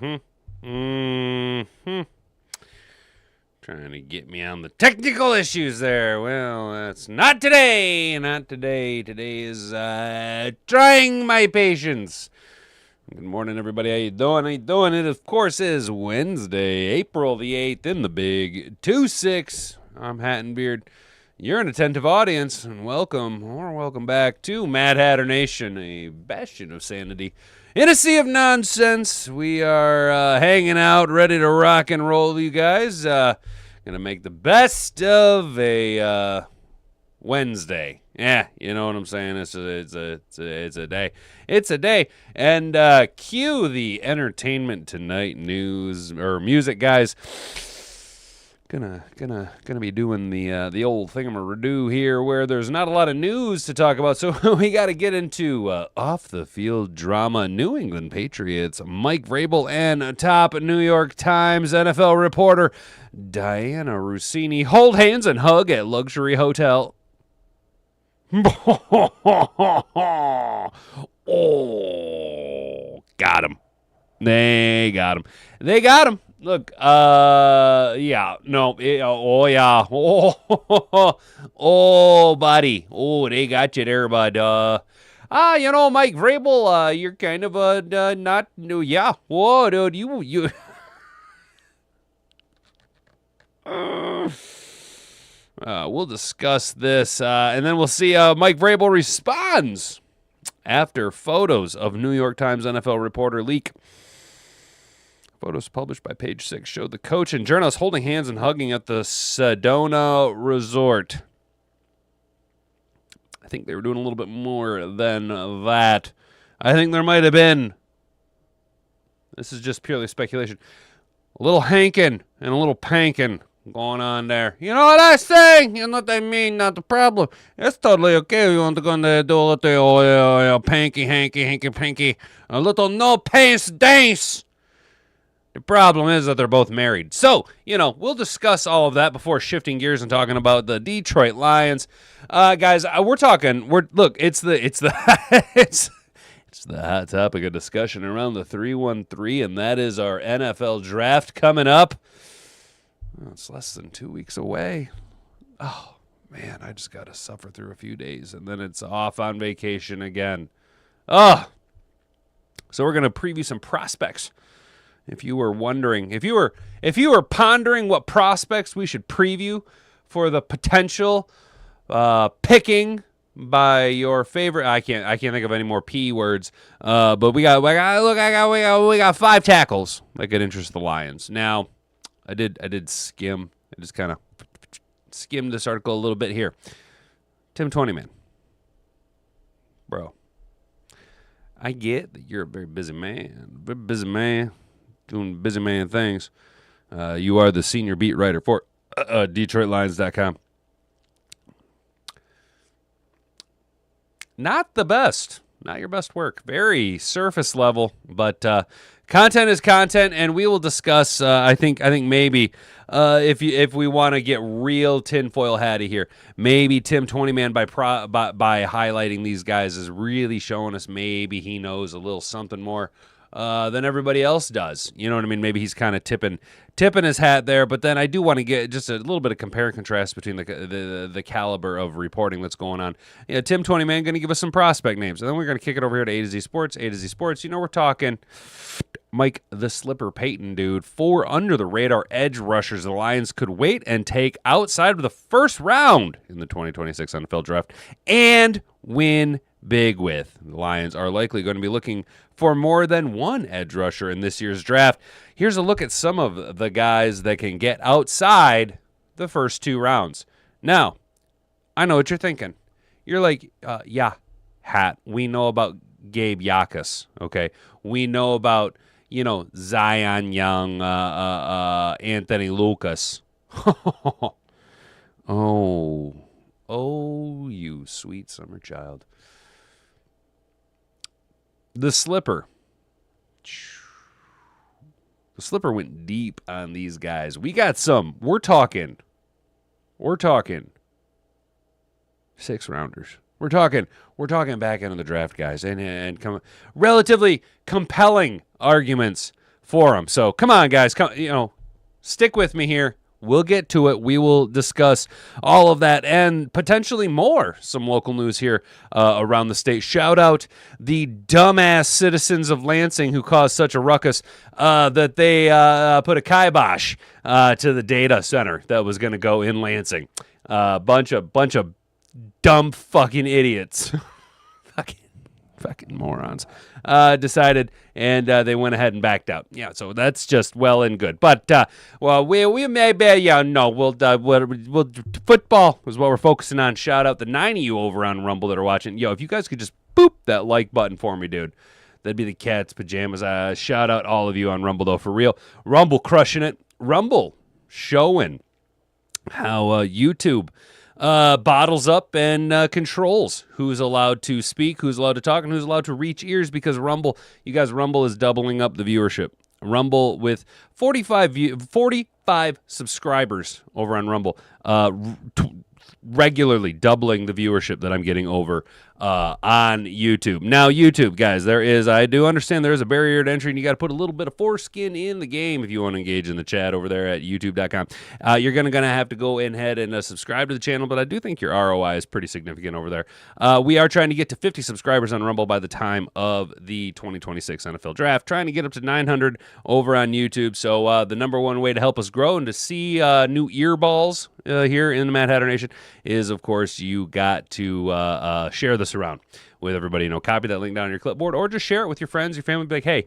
Mm-hmm. Trying to get me on the technical issues there. Well, that's not today. Not today. Today is trying my patience. Good morning, everybody. How you doing? How you doing? It, of course, is Wednesday, April the 8th in the big 2-6. I'm Hat and Beard. You're an attentive audience, and welcome back to Mad Hatter Nation, a bastion of sanity. In a sea of nonsense, we are hanging out, ready to rock and roll, you guys. Gonna make the best of a Wednesday. Yeah, you know what I'm saying. It's a day. It's a day. And cue the Entertainment Tonight news or music, guys. Gonna be doing the old thingamaradoo here, where there's not a lot of news to talk about, so we got to get into off the field drama. New England Patriots Mike Vrabel and top New York Times NFL reporter Diana Rossini hold hands and hug at luxury hotel. Oh, got him. They got him. They got him. Look, yeah, no, oh, yeah, oh, buddy, oh, they got you there, bud, Mike Vrabel, you're kind of, not, yeah, whoa, dude, you, we'll discuss this, and then we'll see, Mike Vrabel responds after photos of New York Times NFL reporter leak. Photos published by Page Six showed the coach and journalist holding hands and hugging at the Sedona Resort. I think they were doing a little bit more than that. I think there might have been, this is just purely speculation, a little hanking and a little panking going on there. You know what I say? You know what I mean? Not the problem. It's totally okay. You want to go in there and do a little panky, hanky, panky, a little no pants dance. The problem is that they're both married. So, we'll discuss all of that before shifting gears and talking about the Detroit Lions. Guys, it's the hot topic of discussion around the 313, and that is our NFL draft coming up. Oh, it's less than 2 weeks away. Oh, man, I just got to suffer through a few days, and then it's off on vacation again. Oh, so we're going to preview some prospects. If you were wondering, if you were pondering what prospects we should preview for the potential picking by your favorite, I can't think of any more P words. But we got 5 tackles that could interest the Lions. Now, I just kind of skimmed this article a little bit here. Tim 20-man, bro. I get that you're a very busy man. Doing busy man things. You are the senior beat writer for DetroitLions.com. Not the best. Not your best work. Very surface level, but content is content, and we will discuss. I think maybe if we want to get real tinfoil hatty here, maybe Tim 20-man by highlighting these guys is really showing us maybe he knows a little something more than everybody else does. You know what I mean? Maybe he's kind of tipping his hat there, but then I do want to get just a little bit of compare and contrast between the caliber of reporting that's going on. Yeah, Tim 20-man going to give us some prospect names, and then we're going to kick it over here to A to Z Sports. We're talking Mike the Slipper Payton, dude. 4 under-the-radar edge rushers the Lions could wait and take outside of the first round in the 2026 NFL Draft and win big with. The Lions are likely going to be looking for more than one edge rusher in this year's draft. Here's a look at some of the guys that can get outside the first 2 rounds. Now, I know what you're thinking. You're like, yeah, Hat, we know about Gabe Yakas, okay? We know about, Zion Young, Anthony Lucas. Oh, you sweet summer child. The Slipper. The Slipper went deep on these guys. We got some. We're talking 6 rounders. We're talking back end of the draft, guys, and relatively compelling arguments for him. So come on, guys, stick with me here. We'll get to it. We will discuss all of that and potentially more. Some local news here around the state. Shout out the dumbass citizens of Lansing who caused such a ruckus that they put a kibosh to the data center that was going to go in Lansing. Bunch of dumb fucking idiots. Fucking morons decided, and they went ahead and backed out. Yeah, so that's just well and good. But we may be, we'll football is what we're focusing on. Shout out the 9 of you over on Rumble that are watching. Yo, if you guys could just boop that like button for me, dude, that'd be the cat's pajamas. Shout out all of you on Rumble though, for real. Rumble crushing it. Rumble showing how YouTube bottles up and controls who's allowed to speak, who's allowed to talk, and who's allowed to reach ears, because Rumble is doubling up the viewership. Rumble with 45 subscribers over on Rumble, regularly doubling the viewership that I'm getting over on YouTube. Now, YouTube, guys, I do understand there is a barrier to entry, and you got to put a little bit of foreskin in the game if you want to engage in the chat over there at youtube.com. You're going to have to go ahead and subscribe to the channel, but I do think your ROI is pretty significant over there. We are trying to get to 50 subscribers on Rumble by the time of the 2026 NFL Draft, trying to get up to 900 over on YouTube. So the number one way to help us grow and to see new earballs here in the Mad Hatter Nation is, of course, you got to share this around with everybody. Copy that link down on your clipboard, or just share it with your friends, your family. Be like, hey,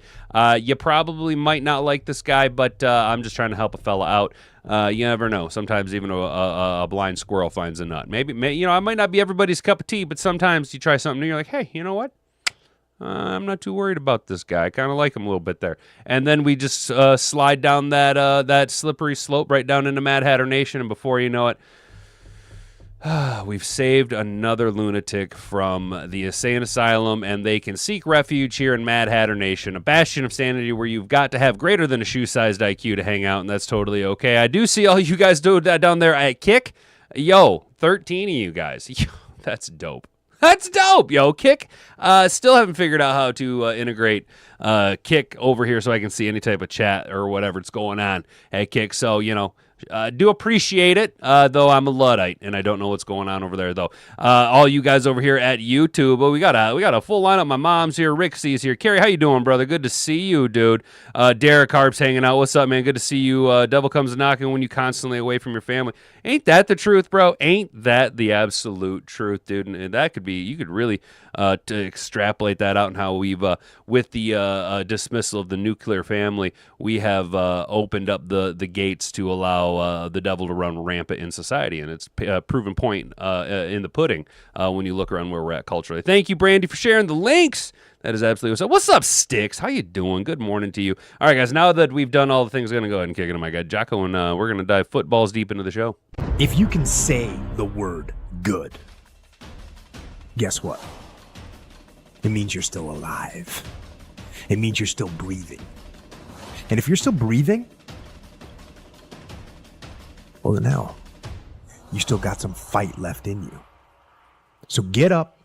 you probably might not like this guy, but I'm just trying to help a fella out. You never know. Sometimes even a blind squirrel finds a nut. Maybe I might not be everybody's cup of tea, but sometimes you try something and you're like, hey, you know what? I'm not too worried about this guy. I kind of like him a little bit there. And then we just slide down that slippery slope right down into Mad Hatter Nation, and before you know it, we've saved another lunatic from the insane asylum, and they can seek refuge here in Mad Hatter Nation, a bastion of sanity where you've got to have greater than a shoe-sized IQ to hang out, and that's totally okay. I do see all you guys do that down there at Kick. Yo, 13 of you guys. Yo, that's dope. That's dope, yo. Kick. Still haven't figured out how to integrate Kick over here so I can see any type of chat or whatever's going on at Kick. So, do appreciate it, though I'm a Luddite, and I don't know what's going on over there, though. All you guys over here at YouTube, we got a full lineup. My mom's here, Rixie's here. Carrie, how you doing, brother? Good to see you, dude. Derek Harp's hanging out. What's up, man? Good to see you. Devil comes knocking when you constantly away from your family. Ain't that the truth, bro? Ain't that the absolute truth, dude? And that could be, you could really to extrapolate that out, and how we've, with the dismissal of the nuclear family, we have opened up the gates to allow the devil to run rampant in society, and it's a proven point in the pudding when you look around where we're at culturally. Thank you, Brandy, for sharing the links. That is absolutely what's up. What's up, Sticks? How you doing? Good morning to you. All right, guys, now that we've done all the things, I'm going to go ahead and kick it to my guy, Jocko, and we're going to dive footballs deep into the show. If you can say the word good, guess what? It means you're still alive. It means you're still breathing. And if you're still breathing, well, then hell, you still got some fight left in you. So get up,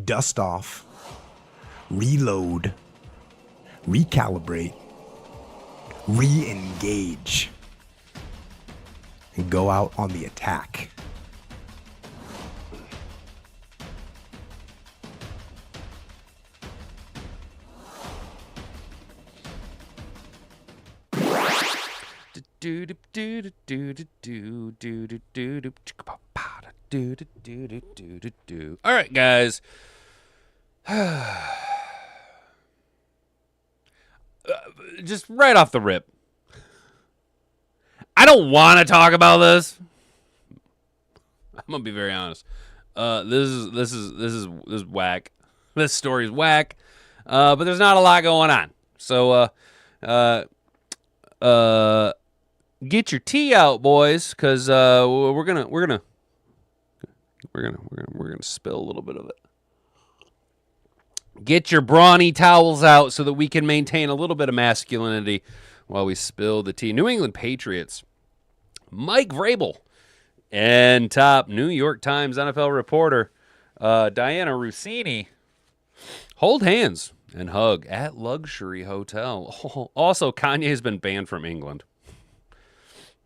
dust off, reload, recalibrate, re-engage, and go out on the attack. All right, guys. Just right off the rip, I don't want to talk about this. I'm gonna be very honest. This is whack. This story's whack. But there's not a lot going on. So get your tea out, boys, because we're gonna spill a little bit of it. Get your brawny towels out so that we can maintain a little bit of masculinity while we spill the tea. New England Patriots, Mike Vrabel, and top New York Times NFL reporter Diana Rossini hold hands and hug at luxury hotel. Oh, also, Kanye's been banned from England.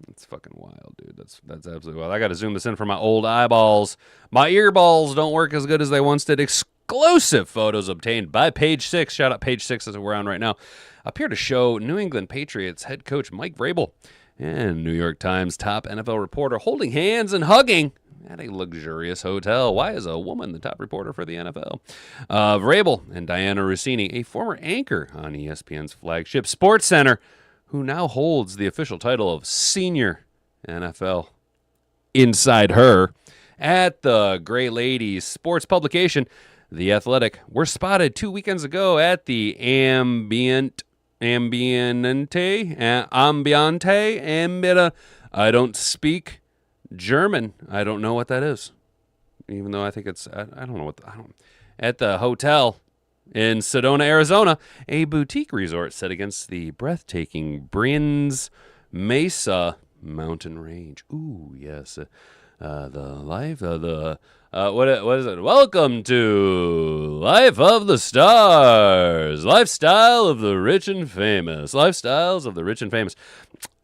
That's fucking wild, dude. That's absolutely wild. I got to zoom this in for my old eyeballs. My earballs don't work as good as they once did. Exclusive photos obtained by Page 6. Shout out Page 6 as we're on right now. Appear to show New England Patriots head coach Mike Vrabel and New York Times top NFL reporter holding hands and hugging at a luxurious hotel. Why is a woman the top reporter for the NFL? Vrabel and Diana Rossini, a former anchor on ESPN's flagship Sports Center, who now holds the official title of senior NFL inside her at the Gray Ladies sports publication, The Athletic, were spotted 2 weekends ago at the Ambiente. I don't speak German. I don't know what that is. Even though I think it's, I don't know what, at the hotel in Sedona, Arizona, a boutique resort set against the breathtaking Brins Mesa mountain range. Ooh, yes. The life of the, what is it? Welcome to Life of the Stars. Lifestyle of the rich and famous. Lifestyles of the rich and famous.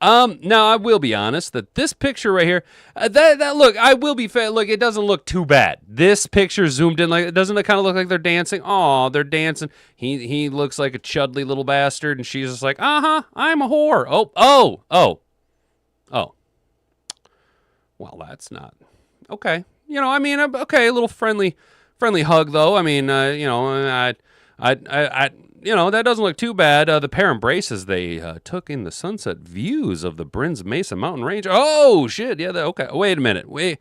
Now I will be honest that this picture right here, that look, I will be fair. Look, it doesn't look too bad. This picture zoomed in, like, doesn't it kind of look like they're dancing? Oh, they're dancing. He looks like a chudly little bastard, and she's just like, I'm a whore. Oh. Well, that's not okay. You know, I mean, okay, a little friendly hug though. I mean, you know, you know, that doesn't look too bad. The pair embrace as they took in the sunset views of the Brins Mesa mountain range. Oh shit, yeah. Okay, wait a minute. Wait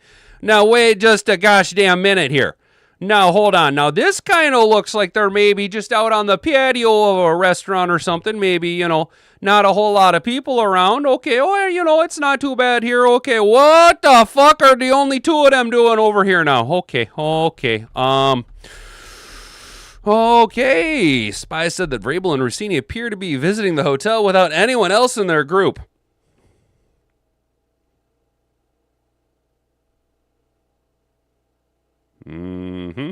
just a gosh damn minute here. Now, hold on. Now, this kind of looks like they're maybe just out on the patio of a restaurant or something. Maybe, you know, not a whole lot of people around. Okay, well, you know, it's not too bad here. Okay, what the fuck are the only two of them doing over here now? Okay. Okay. Spy said that Vrabel and Rossini appear to be visiting the hotel without anyone else in their group. Mm-hmm.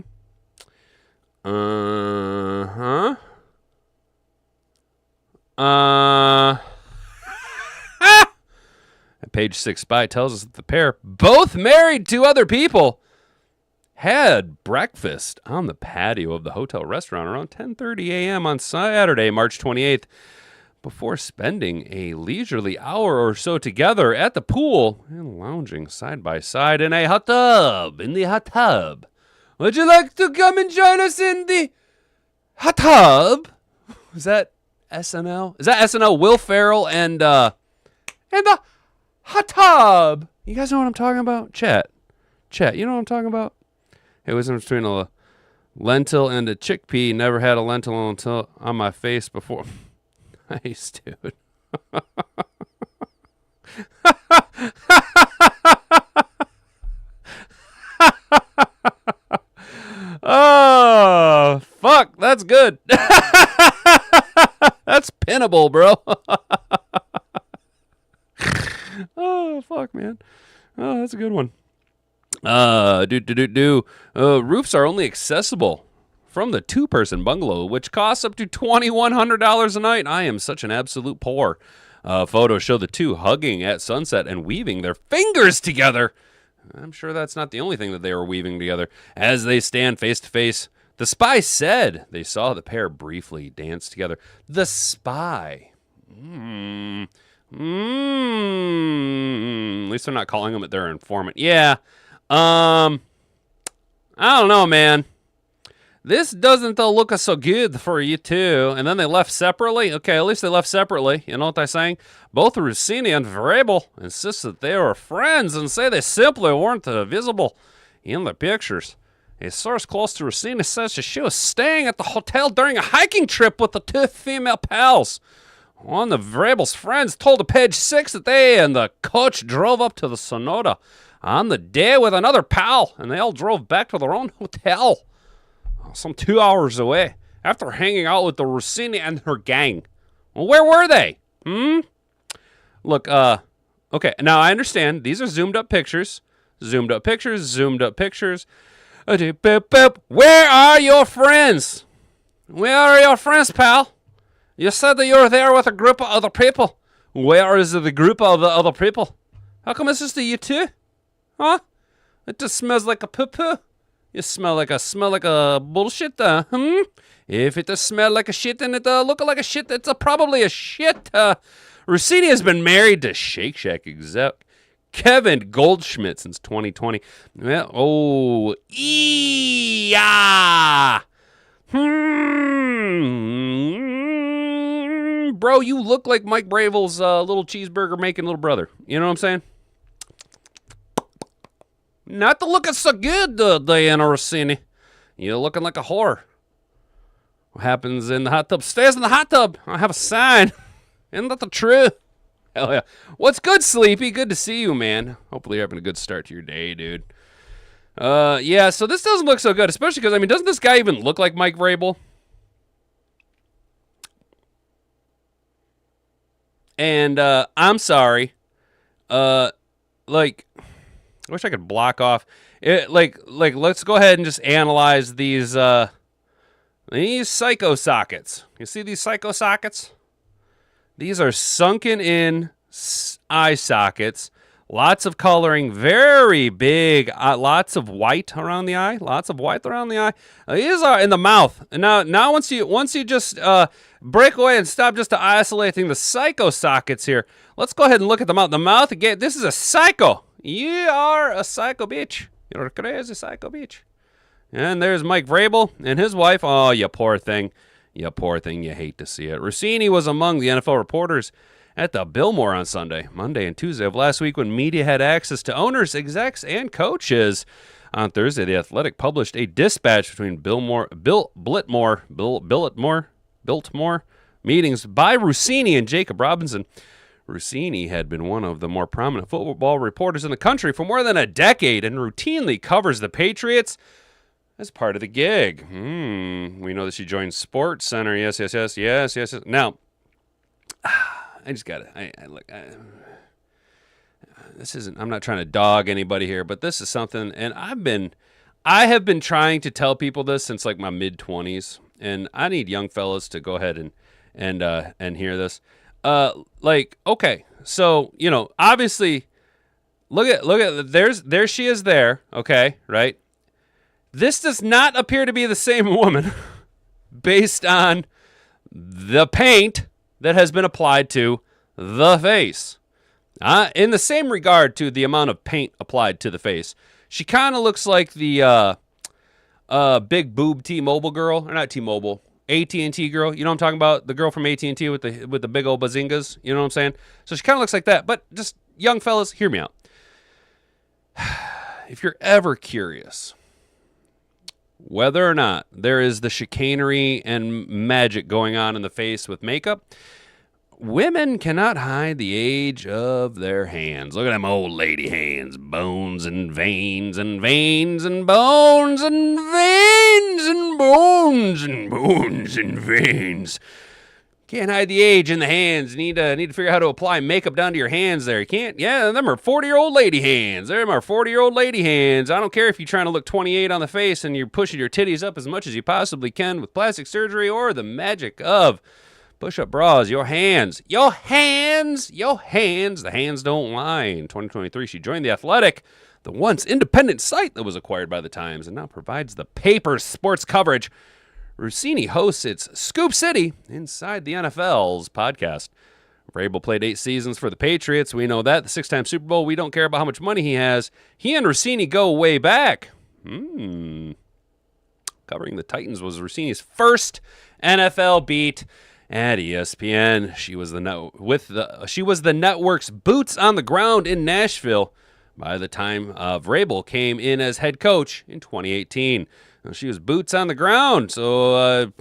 Uh-huh. Page 6 spy tells us that the pair, both married to other people, had breakfast on the patio of the hotel restaurant around 10:30 a.m. on Saturday, March 28th, before spending a leisurely hour or so together at the pool and lounging side by side in a hot tub. Would you like to come and join us in the hot tub? Is that SNL? Is that SNL? Will Ferrell and the hot tub. You guys know what I'm talking about? Chat, you know what I'm talking about? It was in between a lentil and a chickpea. Never had a lentil on my face before. Nice, dude. Oh, fuck. That's good. That's pinnable, bro. Oh, fuck, man. Oh, that's a good one. Roofs are only accessible from the two-person bungalow, which costs up to $2,100 a night. I am such an absolute poor. Photos show the two hugging at sunset and weaving their fingers together. I'm sure that's not the only thing that they were weaving together. As they stand face to face, the spy said they saw the pair briefly dance together. The spy. At least they're not calling them their informant. Yeah. I don't know, man. This doesn't look so good for you two. And then they left separately. Okay, at least they left separately. You know what they're saying? Both Rossini and Vrabel insist that they were friends and say they simply weren't visible in the pictures. A source close to Rossini says that she was staying at the hotel during a hiking trip with the two female pals. One of Vrabel's friends told the Page 6 that they and the coach drove up to the Sonota on the day with another pal, and they all drove back to their own hotel some 2 hours away after hanging out with the Rossini and her gang. Well, where were they? Look, okay, now I understand these are zoomed up pictures. Where are your friends? Where are your friends, pal? You said that you were there with a group of other people. Where is the group of the other people? How come it's just you two? Huh? It just smells like a poo-poo. You smell like a bullshit, If it does smell like a shit and it look like a shit, it's probably a shit. Rossini has been married to Shake Shack exec Kevin Goldschmidt since 2020. Well, Bro, you look like Mike Bravel's little cheeseburger making little brother. You know what I'm saying? Not to looking so good, Diana Rossini. You're looking like a whore. What happens in the hot tub stays in the hot tub. I have a sign. Isn't that the truth? Hell yeah. What's good, Sleepy? Good to see you, man. Hopefully you're having a good start to your day, dude. Yeah, so this doesn't look so good, especially because, I mean, doesn't this guy even look like Mike Vrabel? And, I'm sorry. Like, I wish I could block off. Let's go ahead and just analyze these psycho sockets. You see these psycho sockets? These are sunken in eye sockets. Lots of coloring, very big. Lots of white around the eye. These are in the mouth. And now once you just break away and stop just to isolating the psycho sockets here, let's go ahead and look at the mouth. The mouth again. This is a psycho. You are a psycho bitch. You're a crazy psycho bitch. And there's Mike Vrabel and his wife. Oh, you poor thing. You poor thing. You hate to see it. Rossini was among the NFL reporters at the Biltmore on Monday and Tuesday of last week when media had access to owners, execs, and coaches. On Thursday, The Athletic published a dispatch between Biltmore meetings by Rossini and Jacob Robinson. Rossini had been one of the more prominent football reporters in the country for more than a decade and routinely covers the Patriots as part of the gig. We know that she joined Sports Center. Yes. Now, I just gotta. This isn't. I'm not trying to dog anybody here, but this is something, and I have been trying to tell people this since like my mid-20s, and I need young fellas to go ahead and hear this. Okay, so obviously, look at there she is there. Okay, right. This does not appear to be the same woman based on the paint that has been applied to the face. In the same regard to the amount of paint applied to the face, she kind of looks like the big boob T-Mobile girl, or not T-Mobile, AT&T girl. You know what I'm talking about? The girl from AT&T with the big old bazingas. You know what I'm saying? So she kind of looks like that. But just young fellas, hear me out. If you're ever curious whether or not there is the chicanery and magic going on in the face with makeup, women cannot hide the age of their hands. Look at them old lady hands. Bones and veins and veins and bones and veins and bones and bones and veins. Can't hide the age in the hands. Need to figure out how to apply makeup down to your hands there. You can't. Yeah, them are 40-year-old lady hands. Them are 40-year-old lady hands. I don't care if you're trying to look 28 on the face and you're pushing your titties up as much as you possibly can with plastic surgery or the magic of push-up bras. The hands, the hands don't lie. In 2023, she joined The Athletic, the once independent site that was acquired by the Times and now provides the paper's sports coverage. Rossini hosts its Scoop City Inside the NFL's podcast. Vrabel played 8 seasons for the Patriots. We know that. The 6-time Super Bowl. We don't care about how much money he has. He and Rossini go way back. Covering the Titans was Rossini's first NFL beat at ESPN. She was the network's boots on the ground in Nashville by the time Vrabel came in as head coach in 2018. She was boots on the ground, so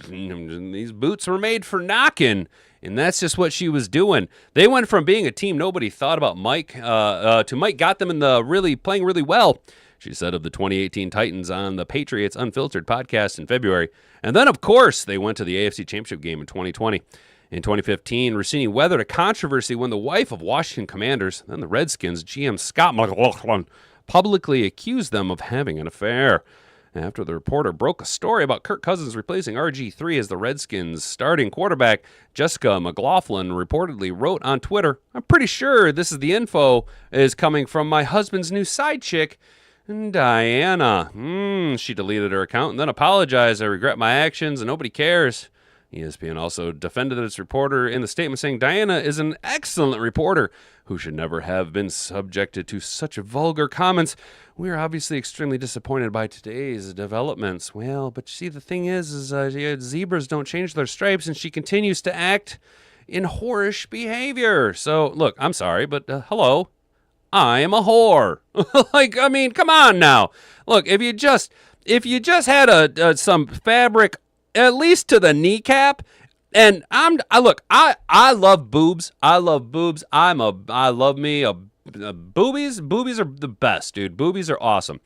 these boots were made for knocking, and that's just what she was doing. They went from being a team nobody thought about Mike to Mike got them in the playing really well, she said of the 2018 Titans on the Patriots Unfiltered podcast in February. And then, of course, they went to the AFC Championship game in 2020. In 2015, Rossini weathered a controversy when the wife of Washington Commanders, then the Redskins, GM Scott McLaughlin, publicly accused them of having an affair. after the reporter broke a story about Kirk Cousins replacing RG3 as the Redskins' starting quarterback. Jessica McLaughlin reportedly wrote on Twitter, "I'm pretty sure this is the info is coming from my husband's new side chick, Diana. She deleted her account and then apologized. I regret my actions and nobody cares." ESPN also defended its reporter in the statement, saying Diana is an excellent reporter who should never have been subjected to such vulgar comments. We are obviously extremely disappointed by today's developments. Well, but see, the thing is zebras don't change their stripes, and she continues to act in whorish behavior. So, look, I'm sorry, but hello, I am a whore. Like, I mean, come on now. Look, if you just had some fabric at least to the kneecap, and I love boobs. I love boobs. I love me a boobies. Boobies are the best, dude. Boobies are awesome.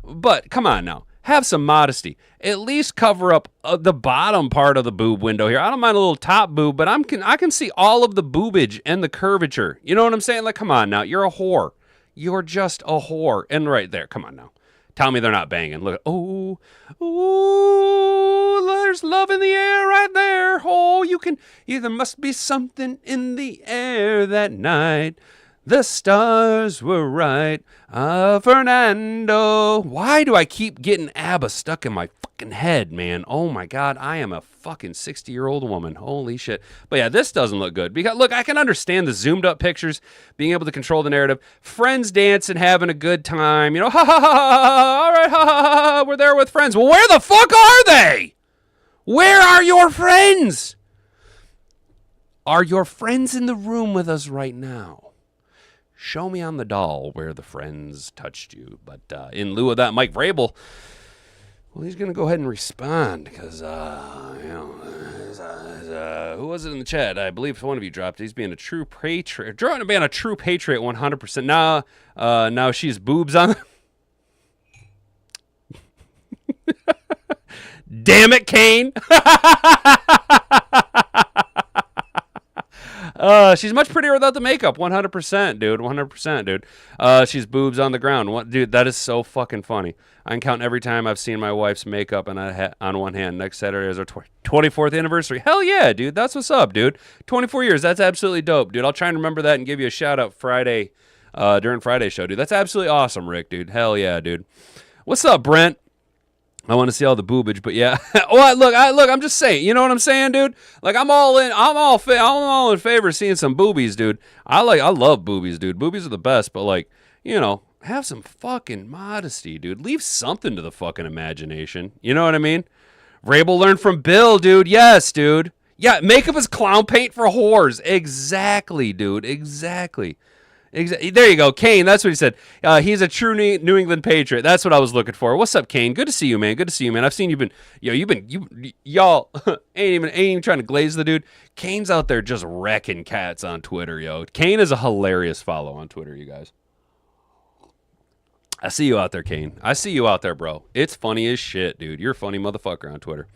But come on now, have some modesty. At least cover up the bottom part of the boob window here. I don't mind a little top boob, but I can see all of the boobage and the curvature. You know what I'm saying? Like, come on now, you're a whore. You're just a whore. And right there, come on now. Tell me they're not banging. Look, oh, there's love in the air right there. Oh, there must be something in the air that night. The stars were right. Fernando. Why do I keep getting ABBA stuck in my fucking head, man? Oh my God, I am a fucking 60-year-old woman. Holy shit. But yeah, this doesn't look good. Because look, I can understand the zoomed up pictures, being able to control the narrative, friends dancing, having a good time, you know, ha ha ha ha, all right, ha ha ha ha, we're there with friends. Well, where the fuck are they? Where are your friends? Are your friends in the room with us right now? Show me on the doll where the friends touched you. But in lieu of that, Mike Vrabel, well, he's going to go ahead and respond because, who was it in the chat? I believe one of you dropped. He's being a true patriot. Trying to be a true patriot 100%. Now she's boobs on. Damn it, Kane. She's much prettier without the makeup. 100%, dude. 100%, dude. She's boobs on the ground. Dude, that is so fucking funny. I can count every time I've seen my wife's makeup on one hand. Next Saturday is our 24th anniversary. Hell yeah, dude. That's what's up, dude. 24 years. That's absolutely dope, dude. I'll try and remember that and give you a shout out Friday, during Friday's show, dude. That's absolutely awesome, Rick, dude. Hell yeah, dude. What's up, Brent? I want to see all the boobage, but yeah. Well, look, I'm just saying. You know what I'm saying, dude? Like, I'm all in favor of seeing some boobies, dude. I love boobies, dude. Boobies are the best, but like, you know, have some fucking modesty, dude. Leave something to the fucking imagination. You know what I mean? Vrabel learned from Bill, dude. Yes, dude. Yeah, makeup is clown paint for whores. Exactly, dude. Exactly. There you go, Kane. That's what he said. He's a true New England Patriot. That's what I was looking for. What's up, Kane? Good to see you, man. Good to see you, man. I've seen y'all ain't even trying to glaze the dude. Kane's out there just wrecking cats on Twitter, yo. Kane is a hilarious follow on Twitter, you guys. I see you out there, Kane. I see you out there, bro. It's funny as shit, dude. You're a funny motherfucker on Twitter.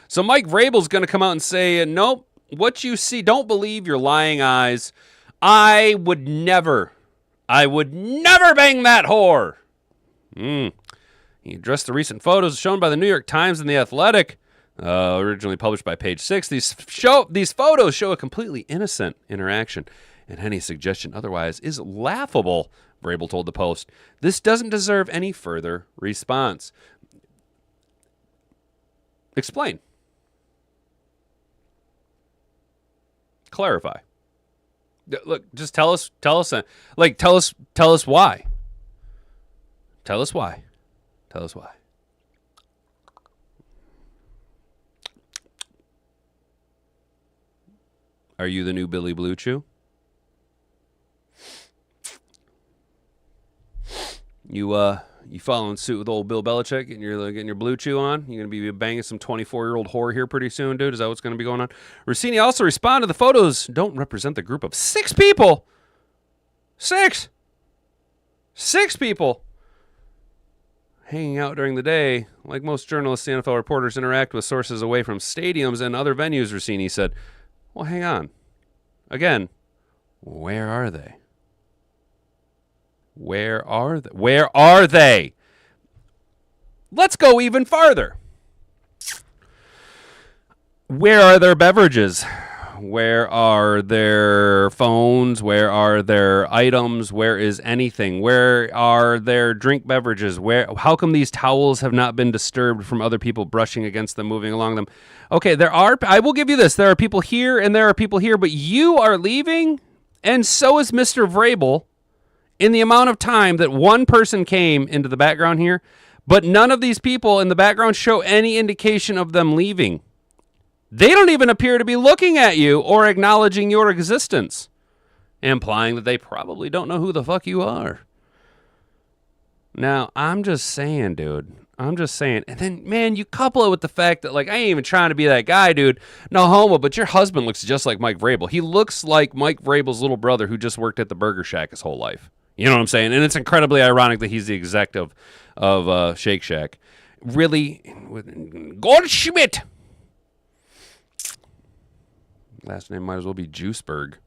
So Mike Vrabel's going to come out and say, nope, what you see, don't believe your lying eyes. I would never bang that whore. He addressed the recent photos shown by the New York Times and The Athletic, originally published by Page 6. These photos show a completely innocent interaction, and any suggestion otherwise is laughable, Vrabel told the Post. This doesn't deserve any further response. Explain. Clarify. Look, just tell us why. Tell us why. Are you the new Billy Blue Chew? You following suit with old Bill Belichick, getting your Blue Chew on? You gonna be banging some 24-year-old whore here pretty soon, dude? Is that what's gonna be going on? Rossini also responded, the photos don't represent the group of 6 people. 6 people hanging out during the day. Like most journalists, the NFL reporters interact with sources away from stadiums and other venues, Rossini said. Well, hang on. Again, where are they? Where are they? Let's go even farther. Where are their beverages? Where are their phones? Where are their items? Where is anything? Where are their drink beverages? How come these towels have not been disturbed from other people brushing against them, moving along them? Okay, I will give you this. There are people here and there are people here, but you are leaving, and so is Mr. Vrabel, in the amount of time that one person came into the background here, but none of these people in the background show any indication of them leaving. They don't even appear to be looking at you or acknowledging your existence, implying that they probably don't know who the fuck you are. Now, I'm just saying, dude. I'm just saying. And then, man, you couple it with the fact that, like, I ain't even trying to be that guy, dude. No homo, but your husband looks just like Mike Vrabel. He looks like Mike Vrabel's little brother who just worked at the Burger Shack his whole life. You know what I'm saying? And it's incredibly ironic that he's the exec of Shake Shack. Really, Goldschmidt. Last name might as well be Juiceberg.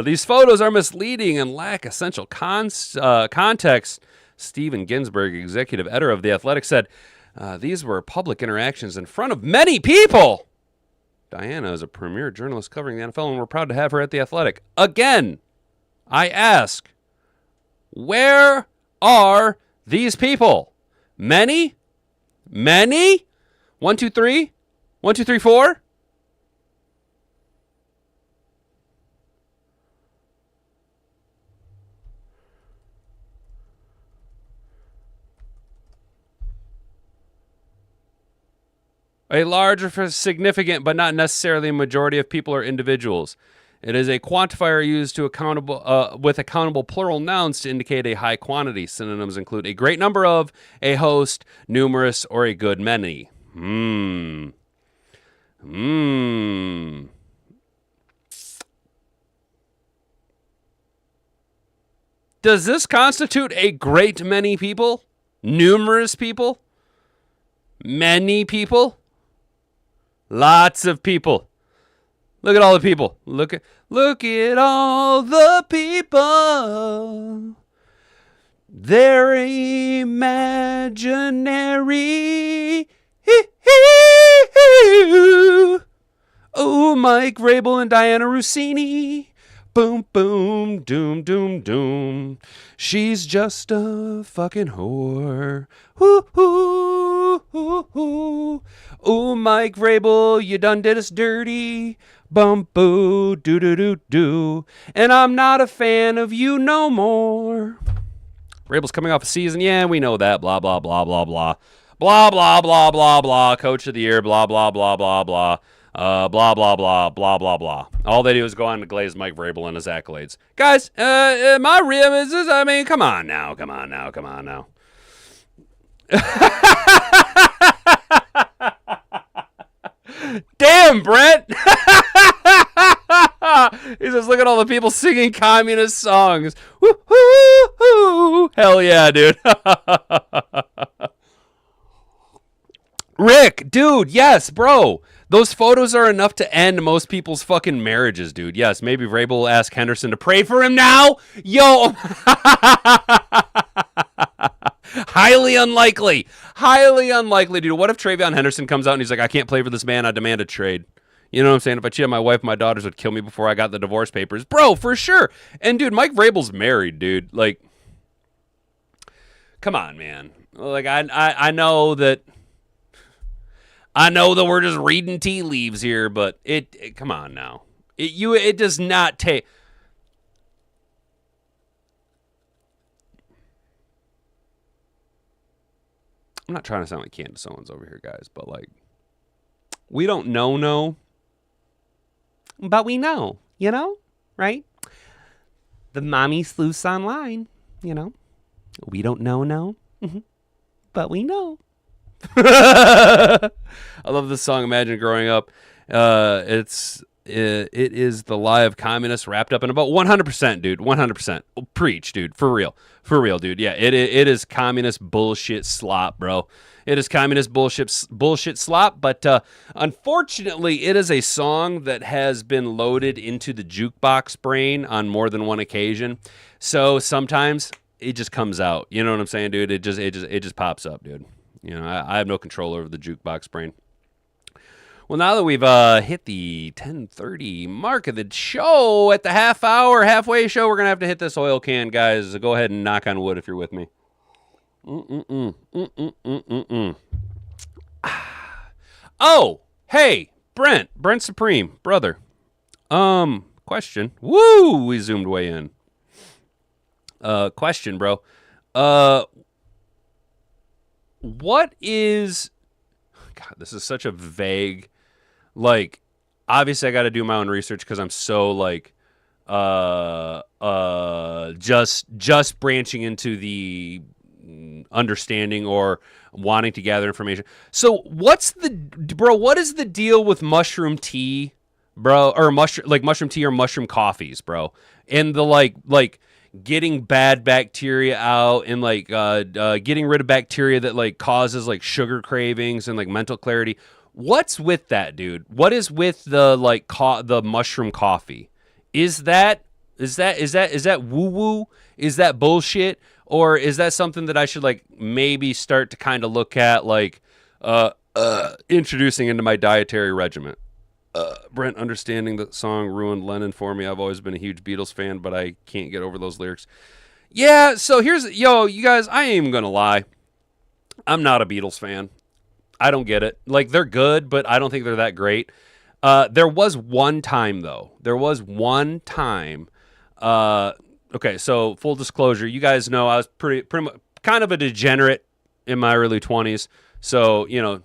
These photos are misleading and lack essential context. Steven Ginsberg, executive editor of The Athletic, said, these were public interactions in front of many people. Diana is a premier journalist covering the NFL, and we're proud to have her at The Athletic. Again, I ask, where are these people? Many? Many? 1, 2, 3? 1, 2, 3, 4? A large or significant, but not necessarily a majority of people or individuals. It is a quantifier used to with accountable plural nouns to indicate a high quantity. Synonyms include a great number of, a host, numerous, or a good many. Does this constitute a great many people? Numerous people? Many people? Lots of people. Look at all the people. Look at all the people. They're imaginary. Oh, Mike Vrabel and Diana Rossini. Boom, boom, doom, doom, doom. She's just a fucking whore. Hoo, hoo, hoo, hoo. Oh, Mike Vrabel, you done did us dirty. Bum, boo, doo, doo, doo, doo. And I'm not a fan of you no more. Vrabel's coming off a season. Yeah, we know that. Blah, blah, blah, blah, blah. Blah, blah, blah, blah, blah. Coach of the year. Blah, blah, blah, blah, blah. Blah, blah, blah, blah, blah, blah. All they do is go on to glaze Mike Vrabel and his accolades. Guys, my rib is this, I mean, come on now. Damn, Brett. He says, look at all the people singing communist songs. Woo, woo, woo. Hell yeah, dude. Rick, dude, yes, bro. Those photos are enough to end most people's fucking marriages, dude. Yes, maybe Vrabel will ask Henderson to pray for him now. Yo. Highly unlikely, dude. What if Travion Henderson comes out and he's like, I can't play for this man. I demand a trade. You know what I'm saying? If I cheated on my wife, my daughters would kill me before I got the divorce papers. Bro, for sure. And, dude, Mike Vrabel's married, dude. Like, come on, man. Like, I know that... we're just reading tea leaves here, but it come on now. It does not take... I'm not trying to sound like Candace Owens over here, guys, but, like, we don't know, but we know, you know, right? The mommy sleuths online, you know. We don't know, but we know. I love this song, Imagine Growing Up. It is the lie of communists wrapped up in about 100%, dude. 100%. Preach, dude. For real, dude. Yeah, it is communist bullshit slop, bro. It is communist bullshit slop, but unfortunately, it is a song that has been loaded into the jukebox brain on more than one occasion. So sometimes it just comes out. You know what I'm saying, dude? It just pops up, dude. You know, I have no control over the jukebox brain. Well, now that we've hit the 10:30 mark of the show at the halfway show, we're going to have to hit this oil can, guys. So go ahead and knock on wood if you're with me. Oh, hey, Brent Supreme, brother. Question. Woo, we zoomed way in. Question, bro. What is... God, this is such a vague... Like, obviously I got to do my own research because I'm so, like, just branching into the understanding or wanting to gather information. So what is the deal with mushroom tea, bro? Or mushroom tea or mushroom coffees, bro? And the, like getting bad bacteria out and, like, getting rid of bacteria that, like, causes, like, sugar cravings and, like, mental clarity. What's with that, dude? What is with the, like, the mushroom coffee? Is that woo woo? Is that bullshit? Or is that something that I should, like, maybe start to kind of look at, like, introducing into my dietary regimen? Brent, understanding that song ruined Lennon for me. I've always been a huge Beatles fan, but I can't get over those lyrics. Yeah, so you guys, I ain't even gonna lie. I'm not a Beatles fan. I don't get it. Like, they're good, but I don't think they're that great. There was one time, though. Okay, so full disclosure, you guys know I was pretty much kind of a degenerate in my early 20s. So, you know,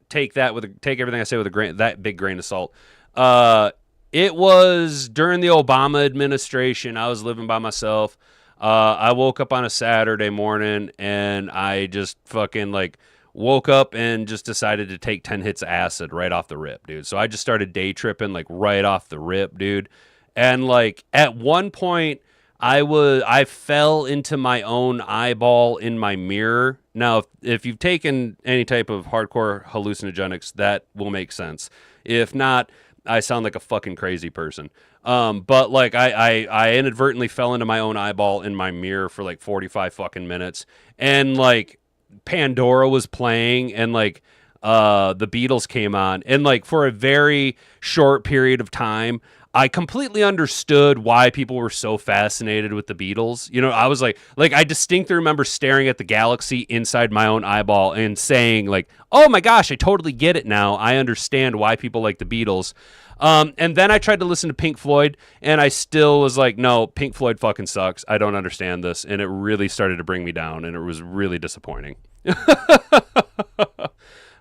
take everything I say with that big grain of salt. It was during the Obama administration. I was living by myself. I woke up on a Saturday morning and I just fucking, like, woke up and just decided to take 10 hits of acid right off the rip, dude. So I just started day tripping, like, right off the rip, dude. And, like, at one point, I fell into my own eyeball in my mirror. Now, if you've taken any type of hardcore hallucinogenics, that will make sense. If not, I sound like a fucking crazy person. But, like, I inadvertently fell into my own eyeball in my mirror for, like, 45 fucking minutes. And, like, Pandora was playing and, like, the Beatles came on. And, like, for a very short period of time, I completely understood why people were so fascinated with the Beatles. You know, I was like I distinctly remember staring at the galaxy inside my own eyeball and saying, like, oh my gosh, I totally get it now. I understand why people like the Beatles. And then I tried to listen to Pink Floyd, and I still was like, no, Pink Floyd fucking sucks. I don't understand this. And it really started to bring me down, and it was really disappointing.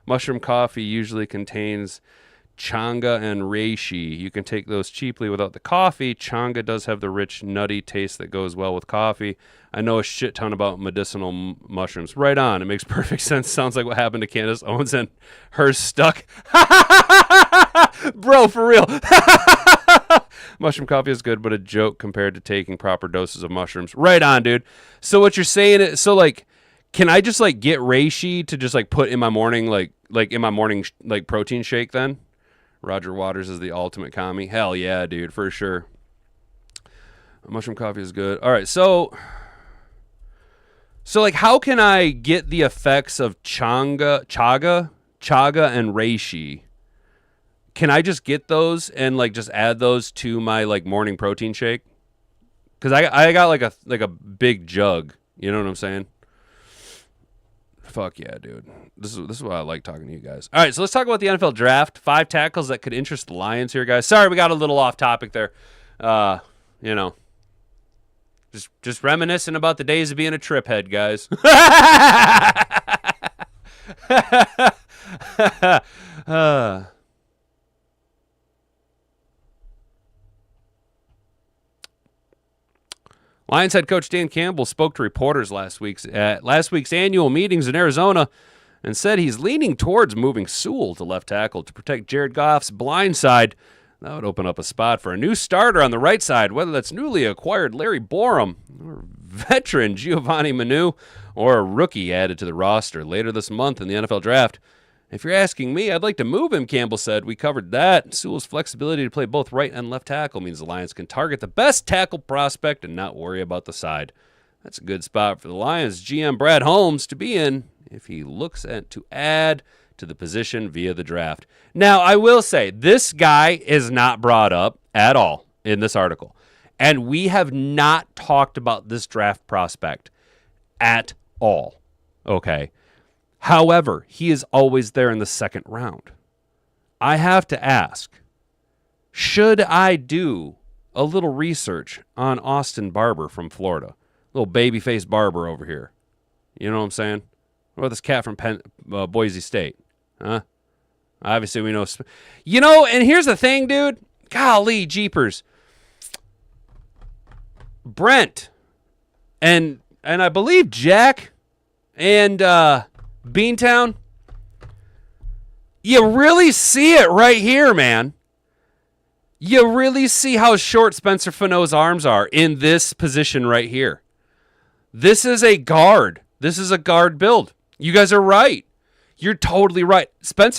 Mushroom coffee usually contains changa and reishi. You can take those cheaply without the coffee. Changa does have the rich, nutty taste that goes well with coffee. I know a shit ton about medicinal mushrooms. Right on. It makes perfect sense. Sounds like what happened to Candace Owens and her stuck. Bro, for real. Mushroom coffee is good, but a joke compared to taking proper doses of mushrooms. Right on, dude. So what you're saying is, so, like, can I just, like, get reishi to just, like, put in my morning, like in my morning, like, protein shake then? Roger Waters is the ultimate commie. Hell yeah, dude, for sure. Mushroom coffee is good. All right, so like, how can I get the effects of chaga, and reishi? Can I just get those and, like, just add those to my, like, morning protein shake? Because I got like a big jug. You know what I'm saying? Fuck yeah, dude. This is why I like talking to you guys. All right, so let's talk about the NFL draft. 5 tackles that could interest the Lions here, guys. Sorry, we got a little off topic there. You know, just reminiscing about the days of being a trip head, guys. Lions head coach Dan Campbell spoke to reporters last week's annual meetings in Arizona and said he's leaning towards moving Sewell to left tackle to protect Jared Goff's blind side. That would open up a spot for a new starter on the right side, whether that's newly acquired Larry Borum or veteran Giovanni Manu or a rookie added to the roster later this month in the NFL draft? If you're asking me, I'd like to move him, Campbell said. We covered that. Sewell's flexibility to play both right and left tackle means the Lions can target the best tackle prospect and not worry about the side. That's a good spot for the Lions GM Brad Holmes to be in if he looks to add to the position via the draft. Now, I will say, this guy is not brought up at all in this article. And we have not talked about this draft prospect at all. Okay. However, he is always there in the second round. I have to ask, should I do a little research on Austin Barber from Florida? Little baby-faced Barber over here. You know what I'm saying? What about this cat from Boise State? Huh? Obviously, we know. You know, and here's the thing, dude. Golly, jeepers. Brent and I believe Jack and Beantown, you really see it right here, man. You really see how short Spencer Fano's arms are in this position right here. This is a guard. This is a guard build. You guys are right. You're totally right.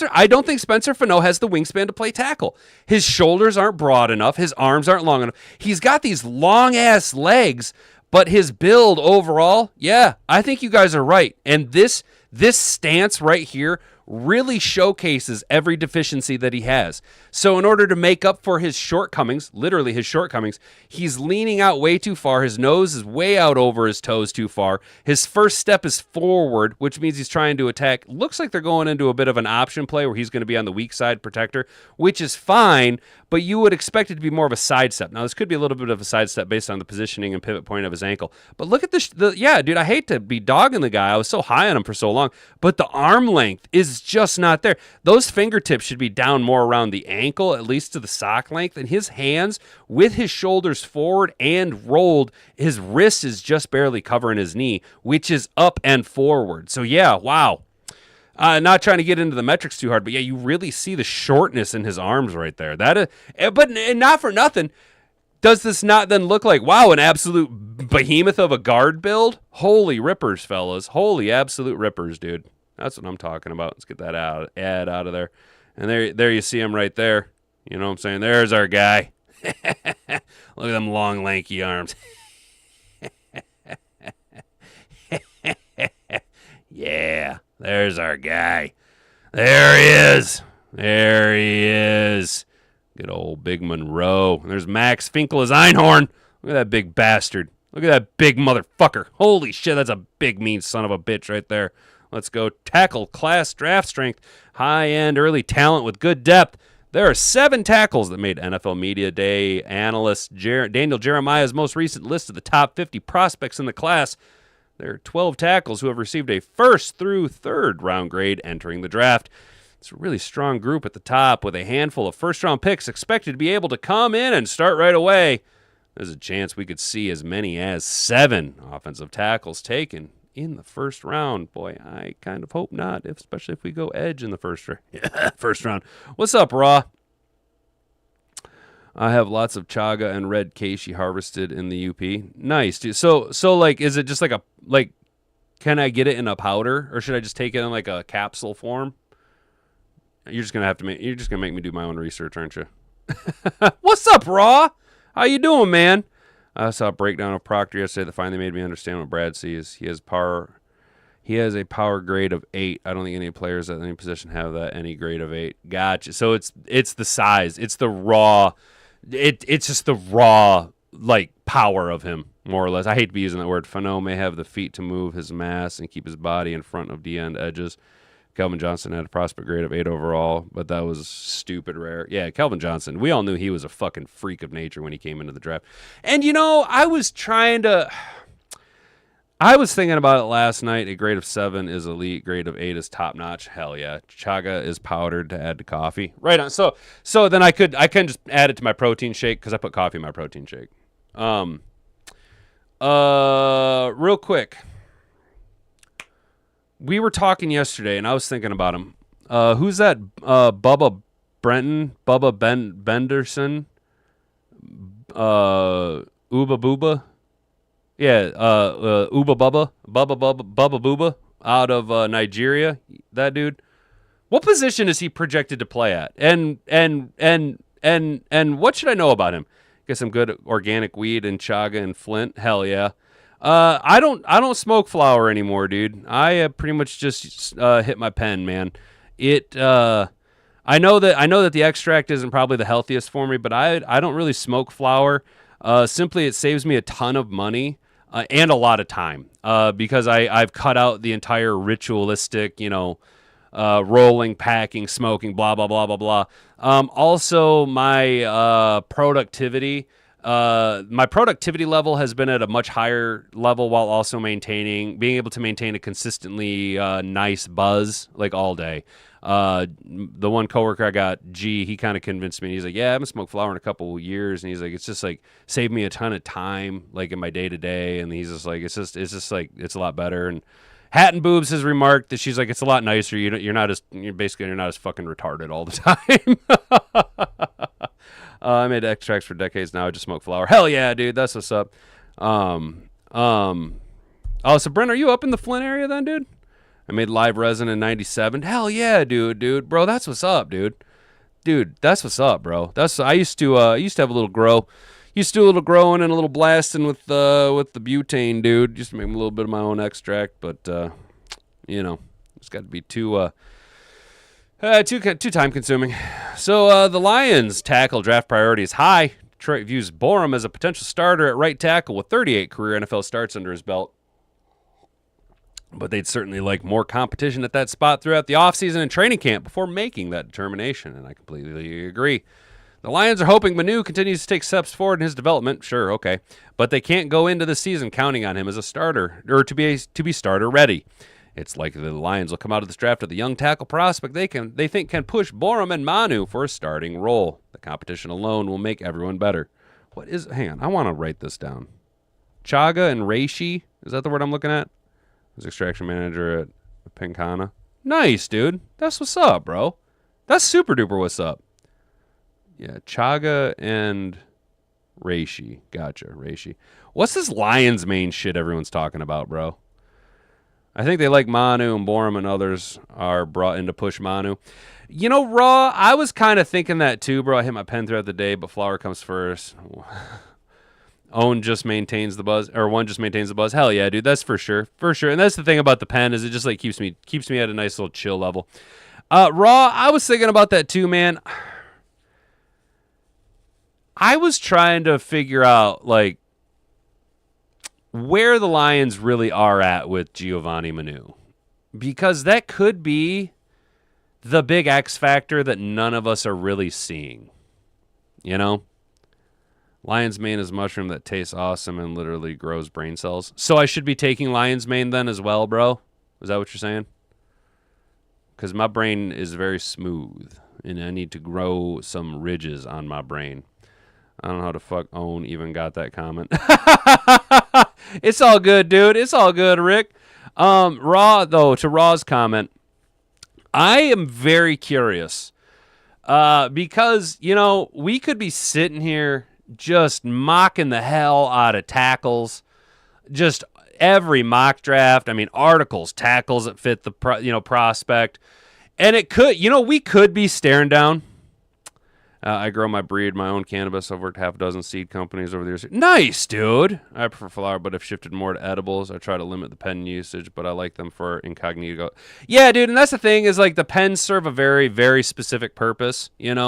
I don't think Spencer Fano has the wingspan to play tackle. His shoulders aren't broad enough. His arms aren't long enough. He's got these long-ass legs, but his build overall, yeah, I think you guys are right. And this stance right here really showcases every deficiency that he has. So in order to make up for his shortcomings, literally his shortcomings, he's leaning out way too far. His nose is way out over his toes too far. His first step is forward, which means he's trying to attack. Looks like they're going into a bit of an option play where he's going to be on the weak side protector, which is fine, but you would expect it to be more of a sidestep. Now, this could be a little bit of a sidestep based on the positioning and pivot point of his ankle. But look at this. Yeah, dude, I hate to be dogging the guy. I was so high on him for so long, but the arm length is just not there. Those fingertips should be down more around the ankle, at least to the sock length, and his hands with his shoulders forward and rolled, his wrist is just barely covering his knee, which is up and forward. So yeah, wow. Not trying to get into the metrics too hard, but yeah, you really see the shortness in his arms right there. But not for nothing. Does this not then look like, wow, an absolute behemoth of a guard build? Holy rippers, fellas. Holy absolute rippers, dude. That's what I'm talking about. Let's get that ad out of there. And there you see him right there. You know what I'm saying? There's our guy. Look at them long, lanky arms. Yeah, there's our guy. There he is. There he is. Good old Big Monroe. And there's Max Finkel as Einhorn. Look at that big bastard. Look at that big motherfucker. Holy shit, that's a big mean son of a bitch right there. Let's go. Tackle, class, draft strength, high-end, early talent with good depth. There are 7 tackles that made NFL Media Day analyst Daniel Jeremiah's most recent list of the top 50 prospects in the class. There are 12 tackles who have received a first through third round grade entering the draft. It's a really strong group at the top with a handful of first-round picks expected to be able to come in and start right away. There's a chance we could see as many as 7 offensive tackles taken in the first round. Boy, I kind of hope not, especially if we go edge in the first round. What's up, Raw? I have lots of chaga and red keishi harvested in the UP. Nice, dude. So like, is it just like can I get it in a powder, or should I just take it in like a capsule form? You're just gonna make me do my own research, aren't you? What's up, Raw? How you doing, man? I saw a breakdown of Proctor yesterday that finally made me understand what Brad sees. He has a power grade of 8. I don't think any players at any position have that, any grade of 8. Gotcha. So it's the size. It's the raw. It's just the raw, like, power of him, more or less. I hate to be using that word. Fano may have the feet to move his mass and keep his body in front of D-end edges. Kelvin Johnson had a prospect grade of 8 overall, but that was stupid rare. Yeah, Kelvin Johnson, we all knew he was a fucking freak of nature when he came into the draft. And, I was thinking about it last night. A grade of 7 is elite. Grade of 8 is top notch. Hell yeah. Chaga is powdered to add to coffee. Right on. So then I can just add it to my protein shake because I put coffee in my protein shake. Real quick. We were talking yesterday, and I was thinking about him. Who's that? Bubba Benderson? Uba Booba? Yeah, Uba Bubba Booba out of Nigeria. That dude. What position is he projected to play at? And what should I know about him? Get some good organic weed in Chaga and Flint. Hell yeah. I don't smoke flower anymore, dude. I pretty much just hit my pen, man. It I know that the extract isn't probably the healthiest for me, but I don't really smoke flower. Simply, it saves me a ton of money and a lot of time because I've cut out the entire ritualistic, rolling, packing, smoking, blah blah blah blah blah. Also, my productivity level has been at a much higher level while also being able to maintain a consistently nice buzz like all day. The one coworker I got, G, he kind of convinced me. He's like, "Yeah, I haven't smoked flower in a couple years," and he's like, "It's just like saved me a ton of time, like in my day to day." And he's just like, "It's just like it's a lot better." And Hat and Boobs has remarked that she's like, "It's a lot nicer. You're not as fucking retarded all the time." I made extracts for decades now. I just smoke flower. Hell yeah, dude. That's what's up. Um, um, so Brent, are you up in the Flint area then, dude? I made live resin in '97. Hell yeah, dude, bro. That's what's up, dude. Dude, that's what's up, bro. I used to have a little grow. Used to do a little growing and a little blasting with the butane, dude. Just to make a little bit of my own extract, but it's got to be too time consuming. So the Lions tackle draft priority is high. Detroit views Borum as a potential starter at right tackle with 38 career NFL starts under his belt. But they'd certainly like more competition at that spot throughout the offseason and training camp before making that determination, and I completely agree. The Lions are hoping Manu continues to take steps forward in his development. Sure, okay. But they can't go into the season counting on him as a starter or to be starter ready. It's likely the Lions will come out of this draft with a young tackle prospect they think can push Borum and Manu for a starting role. The competition alone will make everyone better. Hang on, I want to write this down. Chaga and Reishi, is that the word I'm looking at? As extraction manager at Pinkana. Nice, dude. That's what's up, bro. That's super duper what's up. Yeah, Chaga and Reishi. Gotcha, Reishi. What's this Lions Mane shit everyone's talking about, bro? I think they like Manu and Borum and others are brought in to push Manu. Raw, I was kind of thinking that too, bro. I hit my pen throughout the day, but flower comes first. One just maintains the buzz. Hell yeah, dude. That's for sure. For sure. And that's the thing about the pen is it just like keeps me at a nice little chill level. Raw, I was thinking about that too, man. I was trying to figure out like where the Lions really are at with Giovanni Manu. Because that could be the big X factor that none of us are really seeing. Lion's mane is a mushroom that tastes awesome and literally grows brain cells. So I should be taking lion's mane then as well, bro? Is that what you're saying? Because my brain is very smooth, and I need to grow some ridges on my brain. I don't know how the fuck Owen even got that comment. It's all good, dude. It's all good, Rick. Raw, though, to Raw's comment, I am very curious because, we could be sitting here just mocking the hell out of tackles, just every mock draft. I mean, articles, tackles that fit the prospect, and it could, we could be staring down. I grow my own cannabis. I've worked half a dozen seed companies over the years. Nice, dude. I prefer flower, but I've shifted more to edibles. I try to limit the pen usage, but I like them for incognito. Yeah, dude, and that's the thing is like the pens serve a very, very specific purpose, being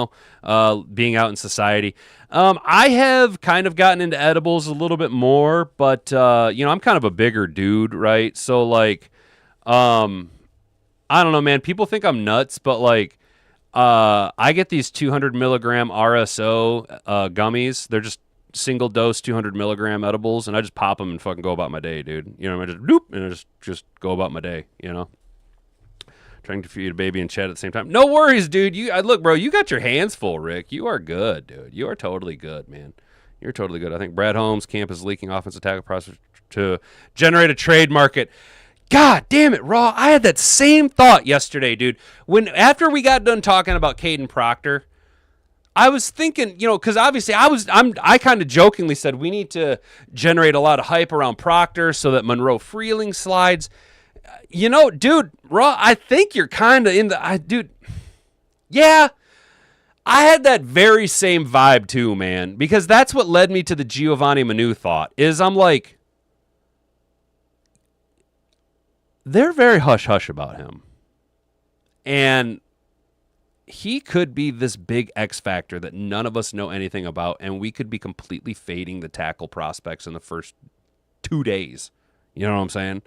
out in society. I have kind of gotten into edibles a little bit more, but, I'm kind of a bigger dude, right? So, like, I don't know, man. People think I'm nuts, but, like, I get these 200 milligram RSO gummies. They're just single dose 200 milligram edibles, and I just pop them and fucking go about my day, dude. I just doop, and I just go about my day, Trying to feed a baby and chat at the same time. No worries, dude. Look, bro, you got your hands full, Rick. You are good, dude. You are totally good, man. You're totally good. I think Brad Holmes' camp is leaking offensive tackle process to generate a trade market. God damn it, Raw. I had that same thought yesterday, dude. After we got done talking about Caden Proctor, I was thinking, because obviously I kind of jokingly said we need to generate a lot of hype around Proctor so that Monroe Freeling slides. Dude, Raw, I think you're kind of in dude. Yeah, I had that very same vibe too, man, because that's what led me to the Giovanni Manu thought. Is I'm like, they're very hush hush about him, and he could be this big X factor that none of us know anything about, and we could be completely fading the tackle prospects in the first 2 days. You know what I'm saying?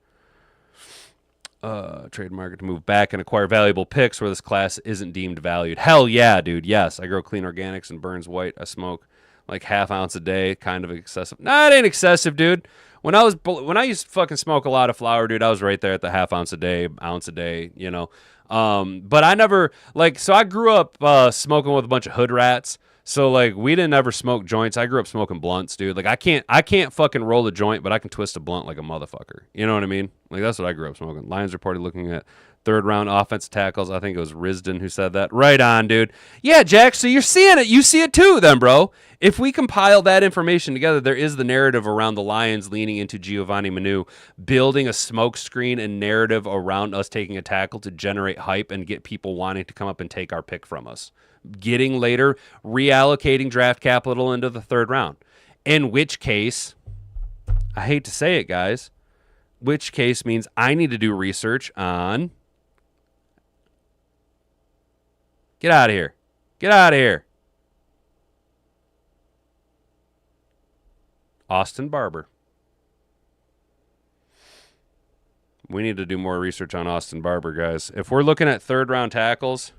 Trade market to move back and acquire valuable picks where this class isn't deemed valued. Hell yeah, dude. Yes, I grow clean organics and Burns White. I smoke like half ounce a day. Kind of excessive. Nah, it ain't excessive, dude. When I used to fucking smoke a lot of flower, dude, I was right there at the half ounce a day, But I never so I grew up smoking with a bunch of hood rats. So like we didn't ever smoke joints. I grew up smoking blunts, dude. Like I can't fucking roll a joint, but I can twist a blunt like a motherfucker. You know what I mean? Like that's what I grew up smoking. Lions reported looking at third round offensive tackles. I think it was Risden who said that. Right on, dude. Yeah, Jack. So you're seeing it. You see it too, then, bro. If we compile that information together, there is the narrative around the Lions leaning into Giovanni Manu, building a smokescreen and narrative around us taking a tackle to generate hype and get people wanting to come up and take our pick from us. Getting later, reallocating draft capital into the third round. In which case, I hate to say it, guys, which case means I need to do research on... Get out of here. Get out of here. Austin Barber. We need to do more research on Austin Barber, guys. If we're looking at third round tackles...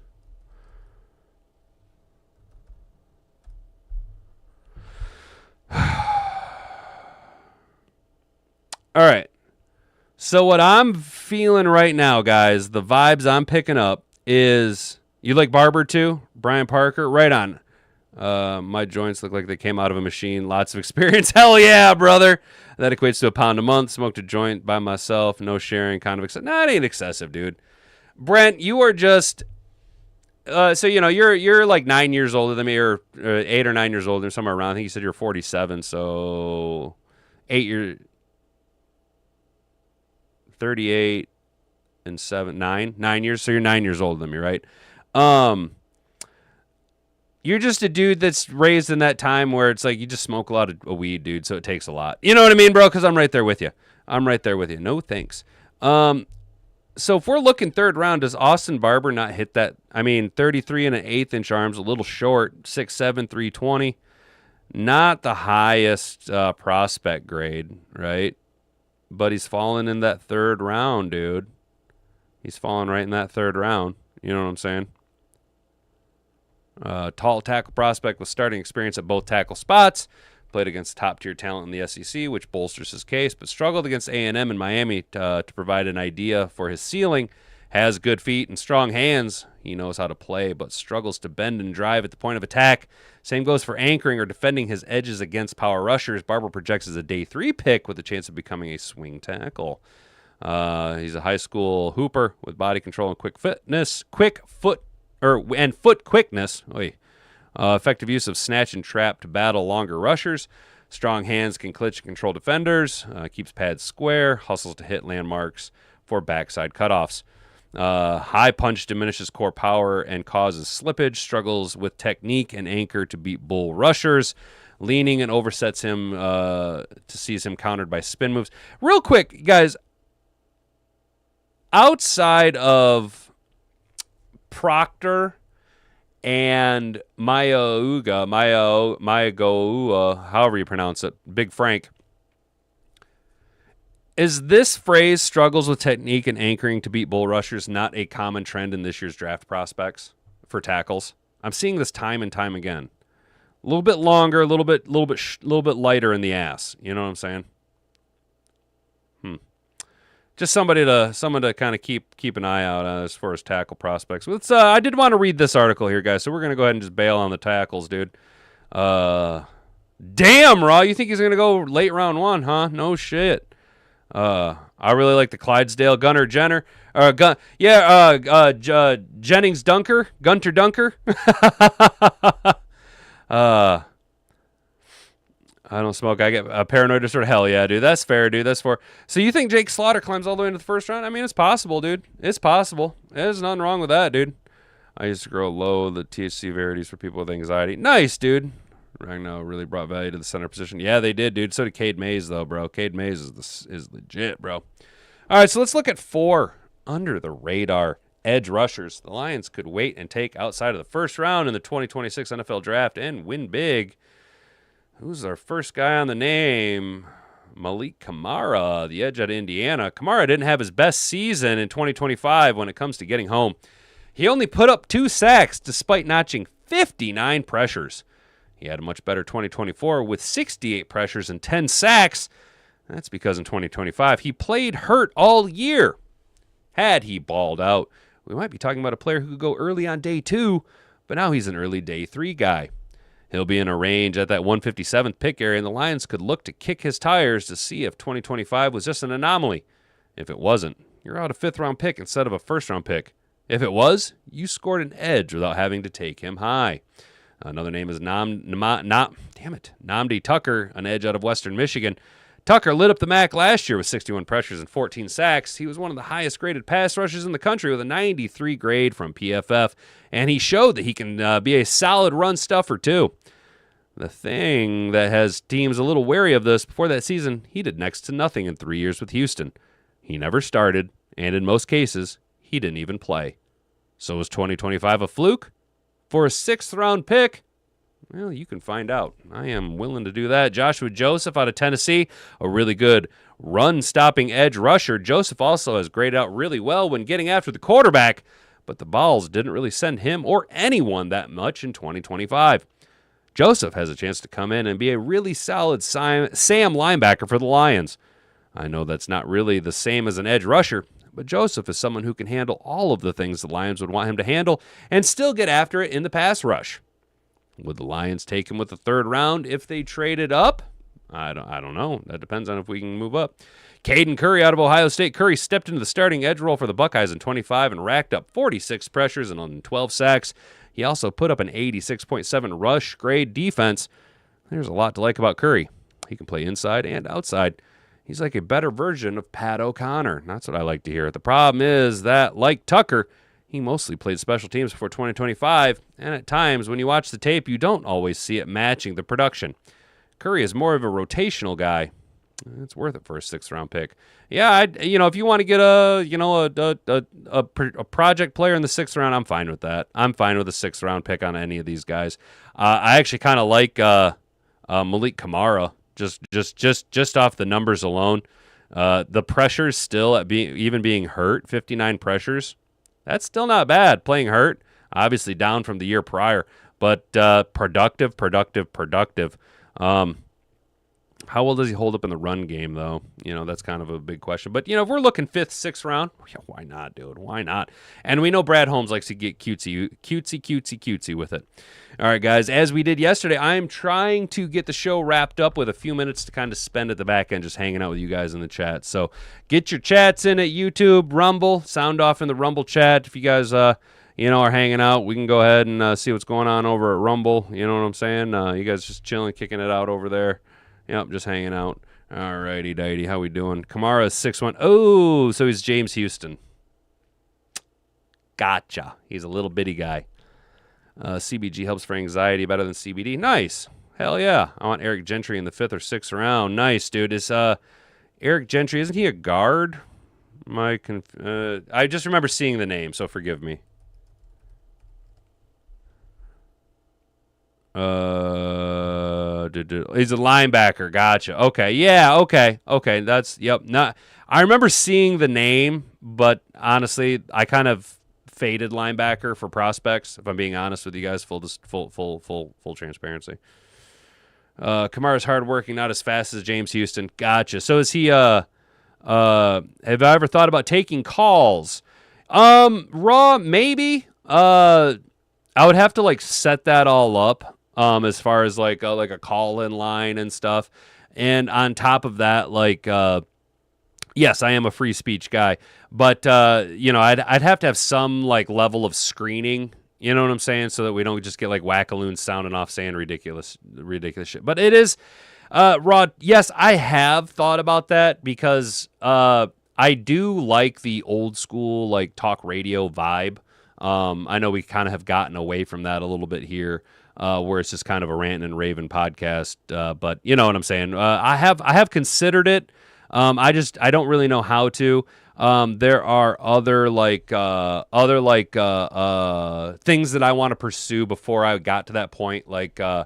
All right. So what I'm feeling right now, guys, the vibes I'm picking up is, you like Barber too? Brian Parker? Right on. My joints look like they came out of a machine. Lots of experience. Hell yeah, brother. That equates to a pound a month. Smoked a joint by myself. No sharing. Kind of excessive. Nah, it ain't excessive, dude. Brent, you are just... so, you're like 9 years older than me, or 8 or 9 years older, somewhere around. I think you said you're 47, so 8 years... 38 and 9 years. So you're 9 years older than me, right? You're just a dude that's raised in that time where it's like you just smoke a lot of weed, dude. So it takes a lot. You know what I mean, bro? Because I'm right there with you. No thanks. So if we're looking third round, does Austin Barber not hit that? I mean, 33 and an eighth inch arms, a little short, 6'7", 320. Not the highest prospect grade, right? But he's falling in that third round, dude. He's falling right in that third round. You know what I'm saying? Tall tackle prospect with starting experience at both tackle spots. Played against top-tier talent in the SEC, which bolsters his case, but struggled against A&M and Miami to provide an idea for his ceiling. Has good feet and strong hands. He knows how to play, but struggles to bend and drive at the point of attack. Same goes for anchoring or defending his edges against power rushers. Barber projects as a day 3 pick with a chance of becoming a swing tackle. He's a high school hooper with body control and foot quickness. Effective use of snatch and trap to battle longer rushers. Strong hands can clinch and control defenders. Keeps pads square. Hustles to hit landmarks for backside cutoffs. High punch diminishes core power and causes slippage. Struggles with technique and anchor to beat bull rushers. Leaning and oversets him to seize him countered by spin moves. Real quick, guys. Outside of Proctor and Mauigoa, however you pronounce it, Big Frank, is this phrase, struggles with technique and anchoring to beat bull rushers, not a common trend in this year's draft prospects for tackles? I'm seeing this time and time again. A little bit longer, a little bit lighter in the ass. You know what I'm saying? Just someone to kind of keep an eye out on as far as tackle prospects. I did want to read this article here, guys, so we're going to go ahead and just bail on the tackles, dude. Damn, Raw, you think he's going to go late round 1, huh? No shit. I really like the Clydesdale Gunter Jenner. Jennings Dunker. Gunter Dunker. Uh, I don't smoke. I get a paranoid disorder. Hell yeah, dude. That's fair, dude. That's fair. So you think Jake Slaughter climbs all the way into the first round? I mean, it's possible, dude. It's possible. There's nothing wrong with that, dude. I used to grow low the THC varieties for people with anxiety. Nice, dude. Ragnar really brought value to the center position. Yeah, they did, dude. So did Cade Mays, though, bro. Cade Mays is legit, bro. All right, so let's look at 4 under the radar edge rushers the Lions could wait and take outside of the first round in the 2026 NFL Draft and win big. Who's our first guy on the name? Malik Kamara, the edge out of Indiana. Kamara didn't have his best season in 2025 when it comes to getting home. He only put up 2 sacks despite notching 59 pressures. He had a much better 2024 with 68 pressures and 10 sacks. That's because in 2025 he played hurt all year. Had he balled out, we might be talking about a player who could go early on day 2, but now he's an early day 3 guy. He'll be in a range at that 157th pick area, and the Lions could look to kick his tires to see if 2025 was just an anomaly. If it wasn't, you're out a 5th-round pick instead of a 1st-round pick. If it was, you scored an edge without having to take him high. Another name is Nnamdi Tucker, an edge out of Western Michigan. Tucker lit up the MAC last year with 61 pressures and 14 sacks. He was one of the highest-graded pass rushers in the country with a 93 grade from PFF, and he showed that he can be a solid run stuffer, too. The thing that has teams a little wary of this, before that season, he did next to nothing in 3 years with Houston. He never started, and in most cases, he didn't even play. So was 2025 a fluke? For a 6th-round pick? Well, you can find out. I am willing to do that. Joshua Joseph out of Tennessee, a really good run-stopping edge rusher. Joseph also has graded out really well when getting after the quarterback, but the balls didn't really send him or anyone that much in 2025. Joseph has a chance to come in and be a really solid Sam linebacker for the Lions. I know that's not really the same as an edge rusher, but Joseph is someone who can handle all of the things the Lions would want him to handle and still get after it in the pass rush. Would the Lions take him with the 3rd round if they traded up? I don't know. That depends on if we can move up. Caden Curry out of Ohio State. Curry stepped into the starting edge role for the Buckeyes in 25 and racked up 46 pressures and 12 sacks. He also put up an 86.7 rush grade defense. There's a lot to like about Curry. He can play inside and outside. He's like a better version of Pat O'Connor. That's what I like to hear. The problem is that, like Tucker, he mostly played special teams before 2025, and at times when you watch the tape, you don't always see it matching the production. Curry is more of a rotational guy. It's worth it for a 6th-round pick. Yeah, if you want to get a project player in the 6th round, I'm fine with that. I'm fine with a 6th-round pick on any of these guys. I actually kind of like Malik Kamara just off the numbers alone. The pressures still at being hurt, 59 pressures. That's still not bad. Playing hurt, obviously down from the year prior, but productive. How well does he hold up in the run game, though? That's kind of a big question. But, if we're looking 5th, 6th round, why not, dude? Why not? And we know Brad Holmes likes to get cutesy with it. All right, guys, as we did yesterday, I'm trying to get the show wrapped up with a few minutes to kind of spend at the back end just hanging out with you guys in the chat. So get your chats in at YouTube, Rumble, sound off in the Rumble chat. If you guys, are hanging out, we can go ahead and see what's going on over at Rumble. You know what I'm saying? You guys just chilling, kicking it out over there. Yep, just hanging out. All righty, dighty. How we doing? Kamara's 6'1". Oh, so he's James Houston. Gotcha. He's a little bitty guy. CBG helps for anxiety better than CBD. Nice. Hell yeah. I want Eric Gentry in the 5th or 6th round. Nice, dude. Is Eric Gentry, isn't he a guard? I just remember seeing the name, so forgive me. He's a linebacker. Gotcha. Okay. Yeah. Okay. Not. I remember seeing the name, but honestly, I kind of faded linebacker for prospects. If I'm being honest with you guys, full transparency. Kamara's hardworking, not as fast as James Houston. Gotcha. So is he? Have I ever thought about taking calls? Raw maybe. I would have to set that all up. As far as like a call-in line and stuff. And on top of that, yes, I am a free speech guy, but I'd have to have some level of screening You know what I'm saying? So that we don't just get like wackaloons sounding off saying ridiculous shit. But it is, Rod, yes, I have thought about that because I do like the old school like talk radio vibe. I know we kind of have gotten away from that a little bit here, where it's just kind of a rant and raving podcast. But you know what I'm saying? I have considered it. I don't really know how to. There are other things that I want to pursue before I got to that point. Like, I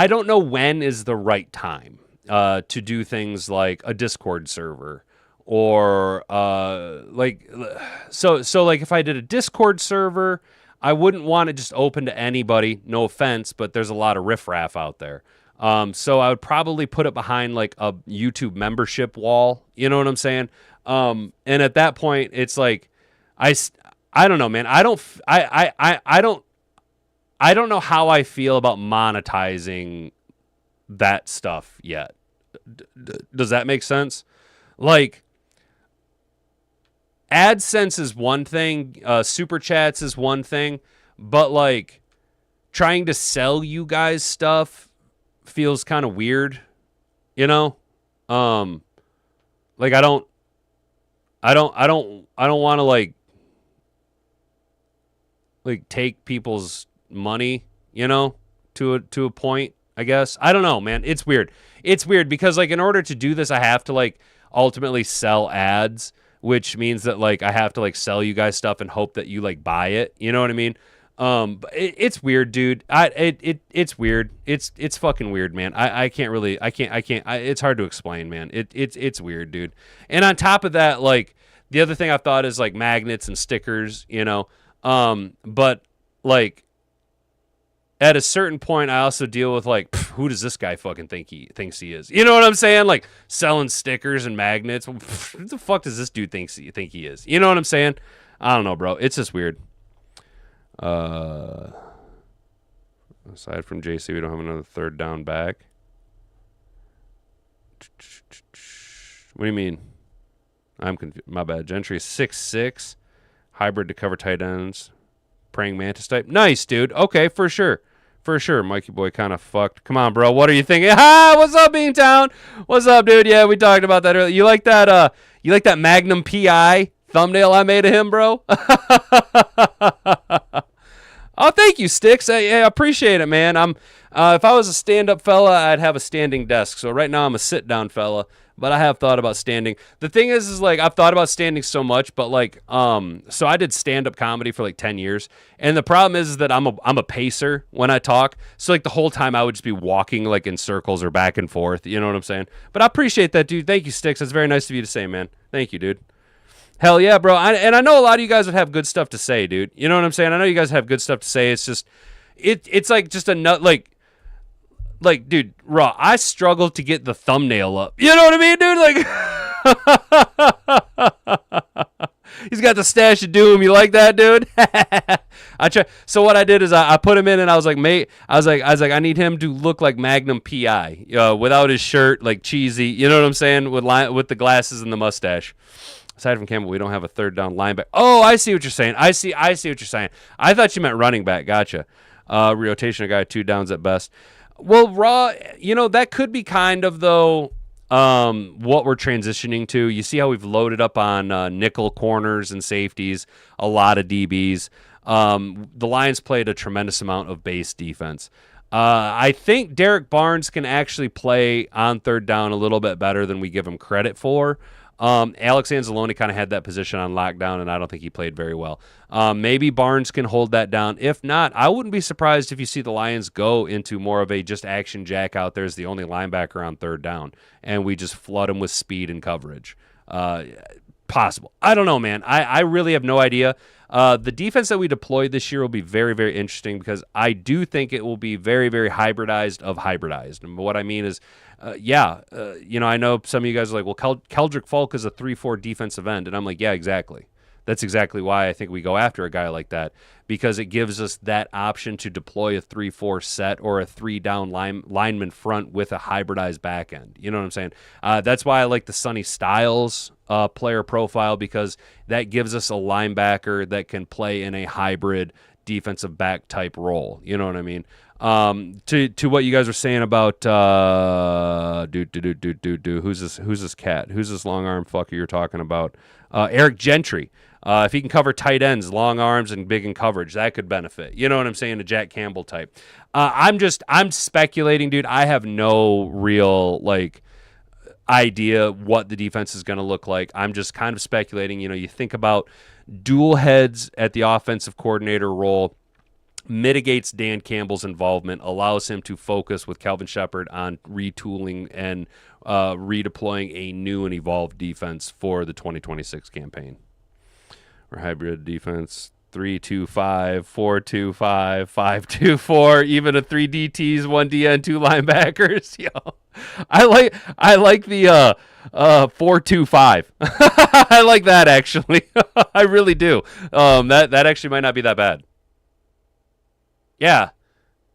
don't know when is the right time to do things like a Discord server or so like if I did a Discord server, I wouldn't want it just open to anybody. No offense, but there's a lot of riffraff out there. So I would probably put it behind like a YouTube membership wall. You know what I'm saying? And at that point, it's like, I don't know, man. I don't know how I feel about monetizing that stuff yet. Does that make sense? Like, AdSense is one thing, Super Chats is one thing, but like trying to sell you guys stuff feels kind of weird, you know? Like I don't want to like take people's money, you know, to a point, I guess. I don't know, man. It's weird. It's weird because like in order to do this, I have to like ultimately sell ads, which means that like I have to like sell you guys stuff and hope that you like buy it. You know what I mean? But it's weird, dude. It's weird. It's fucking weird, man. I can't really, it's hard to explain, man. It's weird, dude. And on top of that, like the other thing I've thought is like magnets and stickers, you know? But like at a certain point, I also deal with like, who does this guy fucking think he thinks he is? You know what I'm saying? Like selling stickers and magnets. Who the fuck does this dude think he is? You know what I'm saying? I don't know, bro. It's just weird. Aside from JC, we don't have another third down back. What do you mean? I'm confused. My bad. Gentry is 6'6", hybrid to cover tight ends, praying mantis type. Nice, dude. Okay, for sure. For sure. Mikey boy kind of fucked. Come on, bro. What are you thinking? Ha! What's up, Beantown? What's up, dude? Yeah, we talked about that earlier. You like that? You like that Magnum PI thumbnail I made of him, bro? Oh, thank you, Sticks. I appreciate it, man. If I was a stand-up fella, I'd have a standing desk. So right now I'm a sit-down fella, but I have thought about standing. The thing is like I've thought about standing so much, but like so I did stand-up comedy for like 10 years, and the problem is that I'm a pacer when I talk. So like the whole time I would just be walking like in circles or back and forth. You know what I'm saying? But I appreciate that, dude. Thank you, Sticks. That's very nice of you to say, man. Thank you, dude. Hell yeah, bro. And I know a lot of you guys would have good stuff to say, dude. You know what I'm saying? I know you guys have good stuff to say. It's just, it's like just a nut, like, dude, Raw, I struggle to get the thumbnail up. You know what I mean, dude? Like, he's got the stash of doom. You like that, dude? I try. So what I did is I put him in, and I was like, mate, I was like, I need him to look like Magnum PI, without his shirt, like cheesy. You know what I'm saying? With the glasses and the mustache. Aside from Campbell, we don't have a third down linebacker. Oh, I see what you're saying. I see what you're saying. I thought you meant running back. Gotcha. Rotation guy, 2 downs at best. Well, Raw, that could be kind of, though, what we're transitioning to. You see how we've loaded up on nickel corners and safeties, a lot of DBs. The Lions played a tremendous amount of base defense. I think Derek Barnes can actually play on third down a little bit better than we give him credit for. Alex Anzalone kind of had that position on lockdown, and I don't think he played very well. Maybe Barnes can hold that down. If not, I wouldn't be surprised if you see the Lions go into more of a just action jack out there as the only linebacker on third down, and we just flood him with speed and coverage. Possible. I don't know, man. I really have no idea. The defense that we deployed this year will be very, very interesting because I do think it will be very, very hybridized of hybridized. And what I mean is, I know some of you guys are like, well, Keldrick Falk is a 3-4 defensive end. And I'm like, yeah, exactly. That's exactly why I think we go after a guy like that, because it gives us that option to deploy a 3-4 set or a 3-down lineman front with a hybridized back end. You know what I'm saying? That's why I like the Sonny Styles player profile, because that gives us a linebacker that can play in a hybrid defensive back type role. You know what I mean? To what you guys were saying about who's this cat? Who's this long arm fucker you're talking about? Eric Gentry. If he can cover tight ends, long arms, and big in coverage, that could benefit. You know what I'm saying? A Jack Campbell type. I'm speculating, dude. I have no real idea what the defense is going to look like. I'm just kind of speculating. You know, you think about dual heads at the offensive coordinator role, mitigates Dan Campbell's involvement, allows him to focus with Calvin Shepard on retooling and redeploying a new and evolved defense for the 2026 campaign. Or hybrid defense, 3-2-5, 4-2-5, 5-2-4, even a 3 DTs, 1 DN, 2 linebackers. Yo, I like the 4-2-5. I like that, actually. I really do. That actually might not be that bad. Yeah,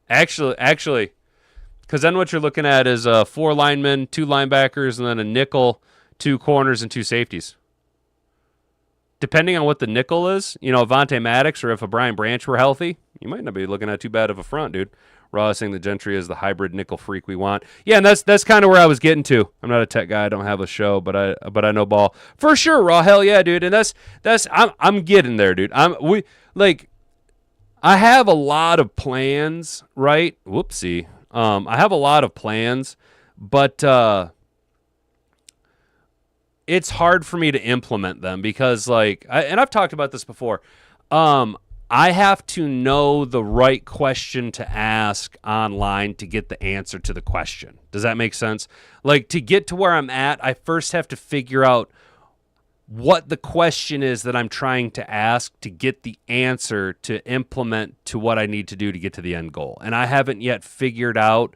actually, because then what you're looking at is 4 linemen, 2 linebackers, and then a nickel, 2 corners, and 2 safeties. Depending on what the nickel is, you know, Avonte Maddox or if a Brian Branch were healthy, you might not be looking at too bad of a front, dude. Raw is saying the Gentry is the hybrid nickel freak we want. Yeah, and that's kind of where I was getting to. I'm not a tech guy. I don't have a show, but I know ball for sure. Raw, hell yeah, dude. And I'm getting there, dude. I have a lot of plans, right? Whoopsie. I have a lot of plans, but it's hard for me to implement them because, and I've talked about this before. I have to know the right question to ask online to get the answer to the question. Does that make sense? Like, to get to where I'm at, I first have to figure out what the question is that I'm trying to ask to get the answer to implement to what I need to do to get to the end goal. And I haven't yet figured out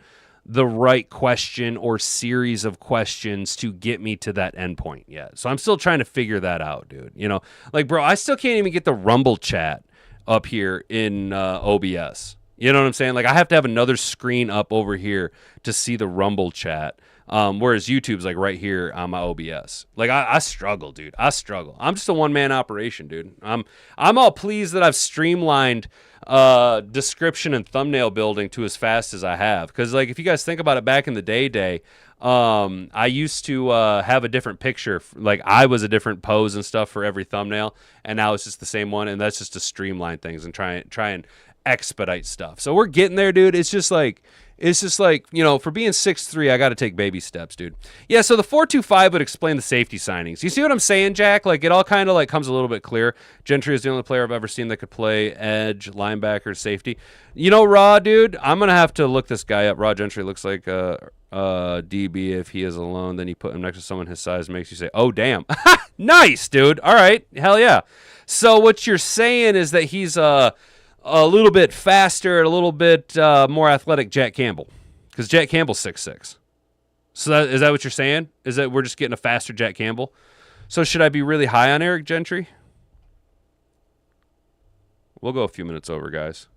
the right question or series of questions to get me to that end point yet. So I'm still trying to figure that out, dude. You know, bro, I still can't even get the Rumble chat up here in OBS. You know what I'm saying? I have to have another screen up over here to see the Rumble chat. Whereas YouTube's right here on my OBS. I struggle, dude. I struggle. I'm just a one-man operation, dude. I'm all pleased that I've streamlined description and thumbnail building to as fast as I have. Because if you guys think about it, back in the day, I used to have a different picture. I was a different pose and stuff for every thumbnail, and now it's just the same one. And that's just to streamline things and try and expedite stuff. So we're getting there, dude. It's just you know, for being 6'3", I got to take baby steps, dude. Yeah, so the 4-2-5 would explain the safety signings. You see what I'm saying, Jack? It all kind of comes a little bit clear. Gentry is the only player I've ever seen that could play edge, linebacker, safety. You know, Raw, dude, I'm going to have to look this guy up. Raw Gentry looks like a DB if he is alone. Then you put him next to someone his size, makes you say, oh, damn. Nice, dude. All right. Hell yeah. So what you're saying is that he's a little bit faster, a little bit more athletic Jack Campbell, because Jack Campbell's 6'6". So is that what you're saying? Is that we're just getting a faster Jack Campbell? So should I be really high on Eric Gentry? We'll go a few minutes over, guys.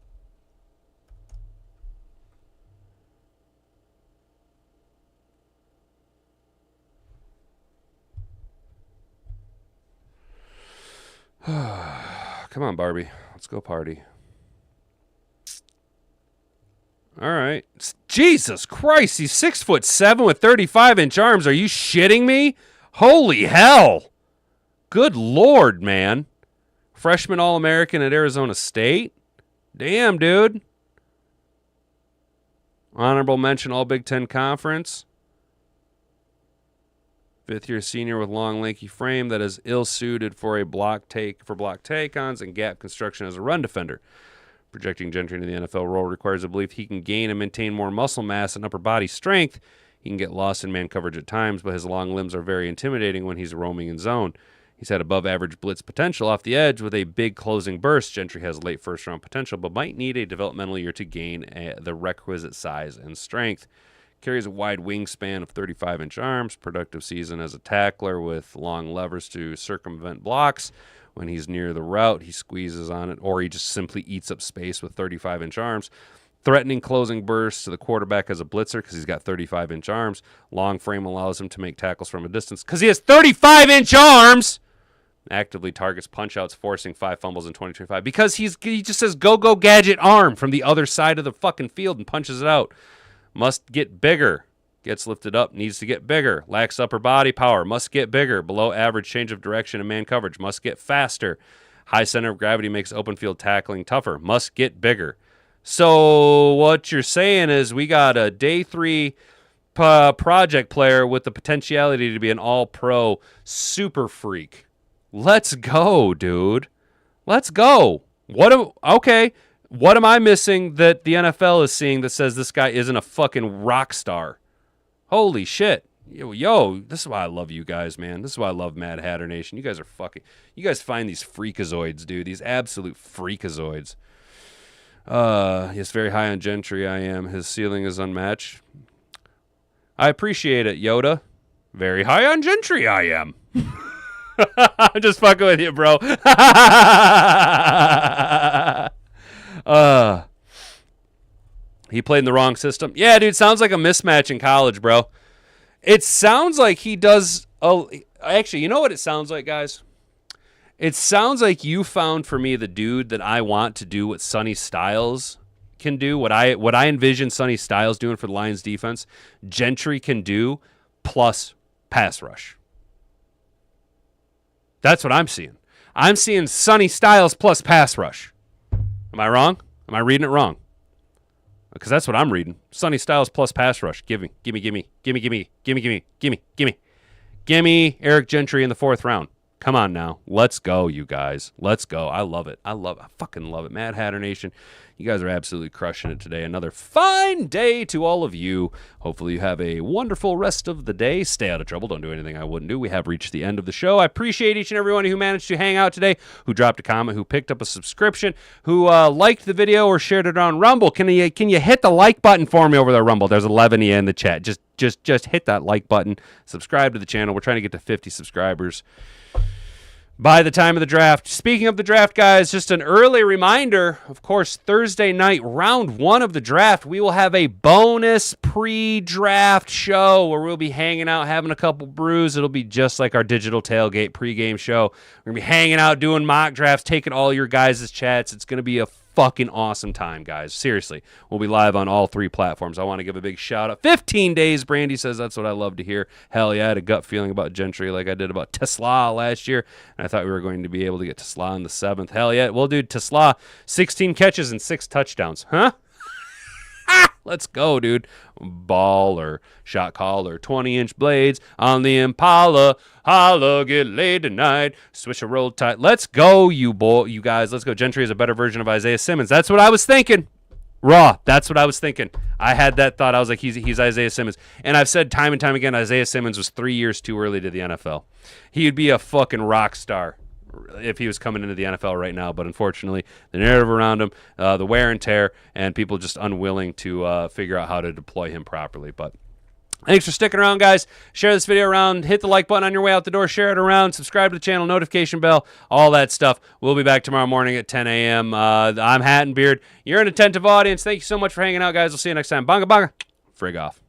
Come on, Barbie. Let's go party. All right. Jesus Christ, he's 6'7" with 35-inch arms. Are you shitting me? Holy hell. Good Lord, man. Freshman All-American at Arizona State? Damn, dude. Honorable mention All Big Ten Conference. 5th-year senior with long, lanky frame that is ill-suited for block take-ons and gap construction as a run defender. Projecting Gentry into the NFL role requires a belief he can gain and maintain more muscle mass and upper body strength. He can get lost in man coverage at times, but his long limbs are very intimidating when he's roaming in zone. He's had above-average blitz potential off the edge with a big closing burst. Gentry has late first-round potential, but might need a developmental year to gain the requisite size and strength. Carries a wide wingspan of 35-inch arms, productive season as a tackler with long levers to circumvent blocks. When he's near the route, he squeezes on it, or he just simply eats up space with 35-inch arms. Threatening closing bursts to the quarterback as a blitzer because he's got 35-inch arms. Long frame allows him to make tackles from a distance because he has 35-inch arms. Actively targets punch-outs, forcing 5 fumbles in 2025 because he just says go gadget arm from the other side of the fucking field and punches it out. Must get bigger. Gets lifted up, needs to get bigger. Lacks upper body power, must get bigger. Below average change of direction and man coverage, must get faster. High center of gravity makes open field tackling tougher, must get bigger. So what you're saying is we got a day 3 project player with the potentiality to be an all-pro super freak. Let's go, dude. Let's go. What am I missing that the NFL is seeing that says this guy isn't a fucking rock star? Holy shit. Yo, this is why I love you guys, man. This is why I love Mad Hatter Nation. You guys find these freakazoids, dude. These absolute freakazoids. He's very high on Gentry, I am. His ceiling is unmatched. I appreciate it, Yoda. Very high on Gentry, I am. I'm just fucking with you, bro. He played in the wrong system. Yeah, dude, sounds like a mismatch in college, bro. It sounds like he does... Actually, you know what it sounds like, guys? It sounds like you found for me the dude that I want to do what Sonny Styles can do, what I envision Sonny Styles doing for the Lions defense. Gentry can do, plus pass rush. That's what I'm seeing. I'm seeing Sonny Styles plus pass rush. Am I wrong? Am I reading it wrong? Because that's what I'm reading. Sonny Styles plus pass rush. Gimme Eric Gentry in the 4th round. Come on now. Let's go, you guys. Let's go. I love it. I fucking love it. Mad Hatter Nation, you guys are absolutely crushing it today. Another fine day to all of you. Hopefully you have a wonderful rest of the day. Stay out of trouble. Don't do anything I wouldn't do. We have reached the end of the show. I appreciate each and every one who managed to hang out today, who dropped a comment, who picked up a subscription, who liked the video or shared it on Rumble. Can you hit the like button for me over there, Rumble? There's 11 of you in the chat. Just hit that like button. Subscribe to the channel. We're trying to get to 50 subscribers by the time of the draft. Speaking of the draft, guys, just an early reminder, of course, Thursday night, round 1 of the draft, we will have a bonus pre-draft show where we'll be hanging out, having a couple brews. It'll be just like our digital tailgate pregame show. We're going to be hanging out, doing mock drafts, taking all your guys' chats. It's going to be a fucking awesome time, guys. Seriously. We'll be live on all 3 platforms. I want to give a big shout out. 15 days, Brandy says. That's what I love to hear. Hell yeah, I had a gut feeling about Gentry like I did about Tesla last year, and I thought we were going to be able to get Tesla in the 7th. Hell yeah. Well, dude, Tesla, 16 catches and 6 touchdowns. Huh? Let's go, dude. Baller, shot caller, 20-inch blades on the Impala. Holla, get laid tonight. Swish a roll tight. Let's go, you guys. Let's go. Gentry is a better version of Isaiah Simmons. That's what I was thinking. Raw. That's what I was thinking. I had that thought. I was like, he's Isaiah Simmons. And I've said time and time again, Isaiah Simmons was 3 years too early to the NFL. He'd be a fucking rock star if he was coming into the NFL right now, but unfortunately, the narrative around him, the wear and tear, and people just unwilling to figure out how to deploy him properly. But thanks for sticking around, guys. Share this video around. Hit the like button on your way out the door. Share it around. Subscribe to the channel. Notification bell. All that stuff. We'll be back tomorrow morning at 10 a.m. I'm Hat and Beard. You're an attentive audience. Thank you so much for hanging out, guys. We'll see you next time. Bonga bonga. Frig off.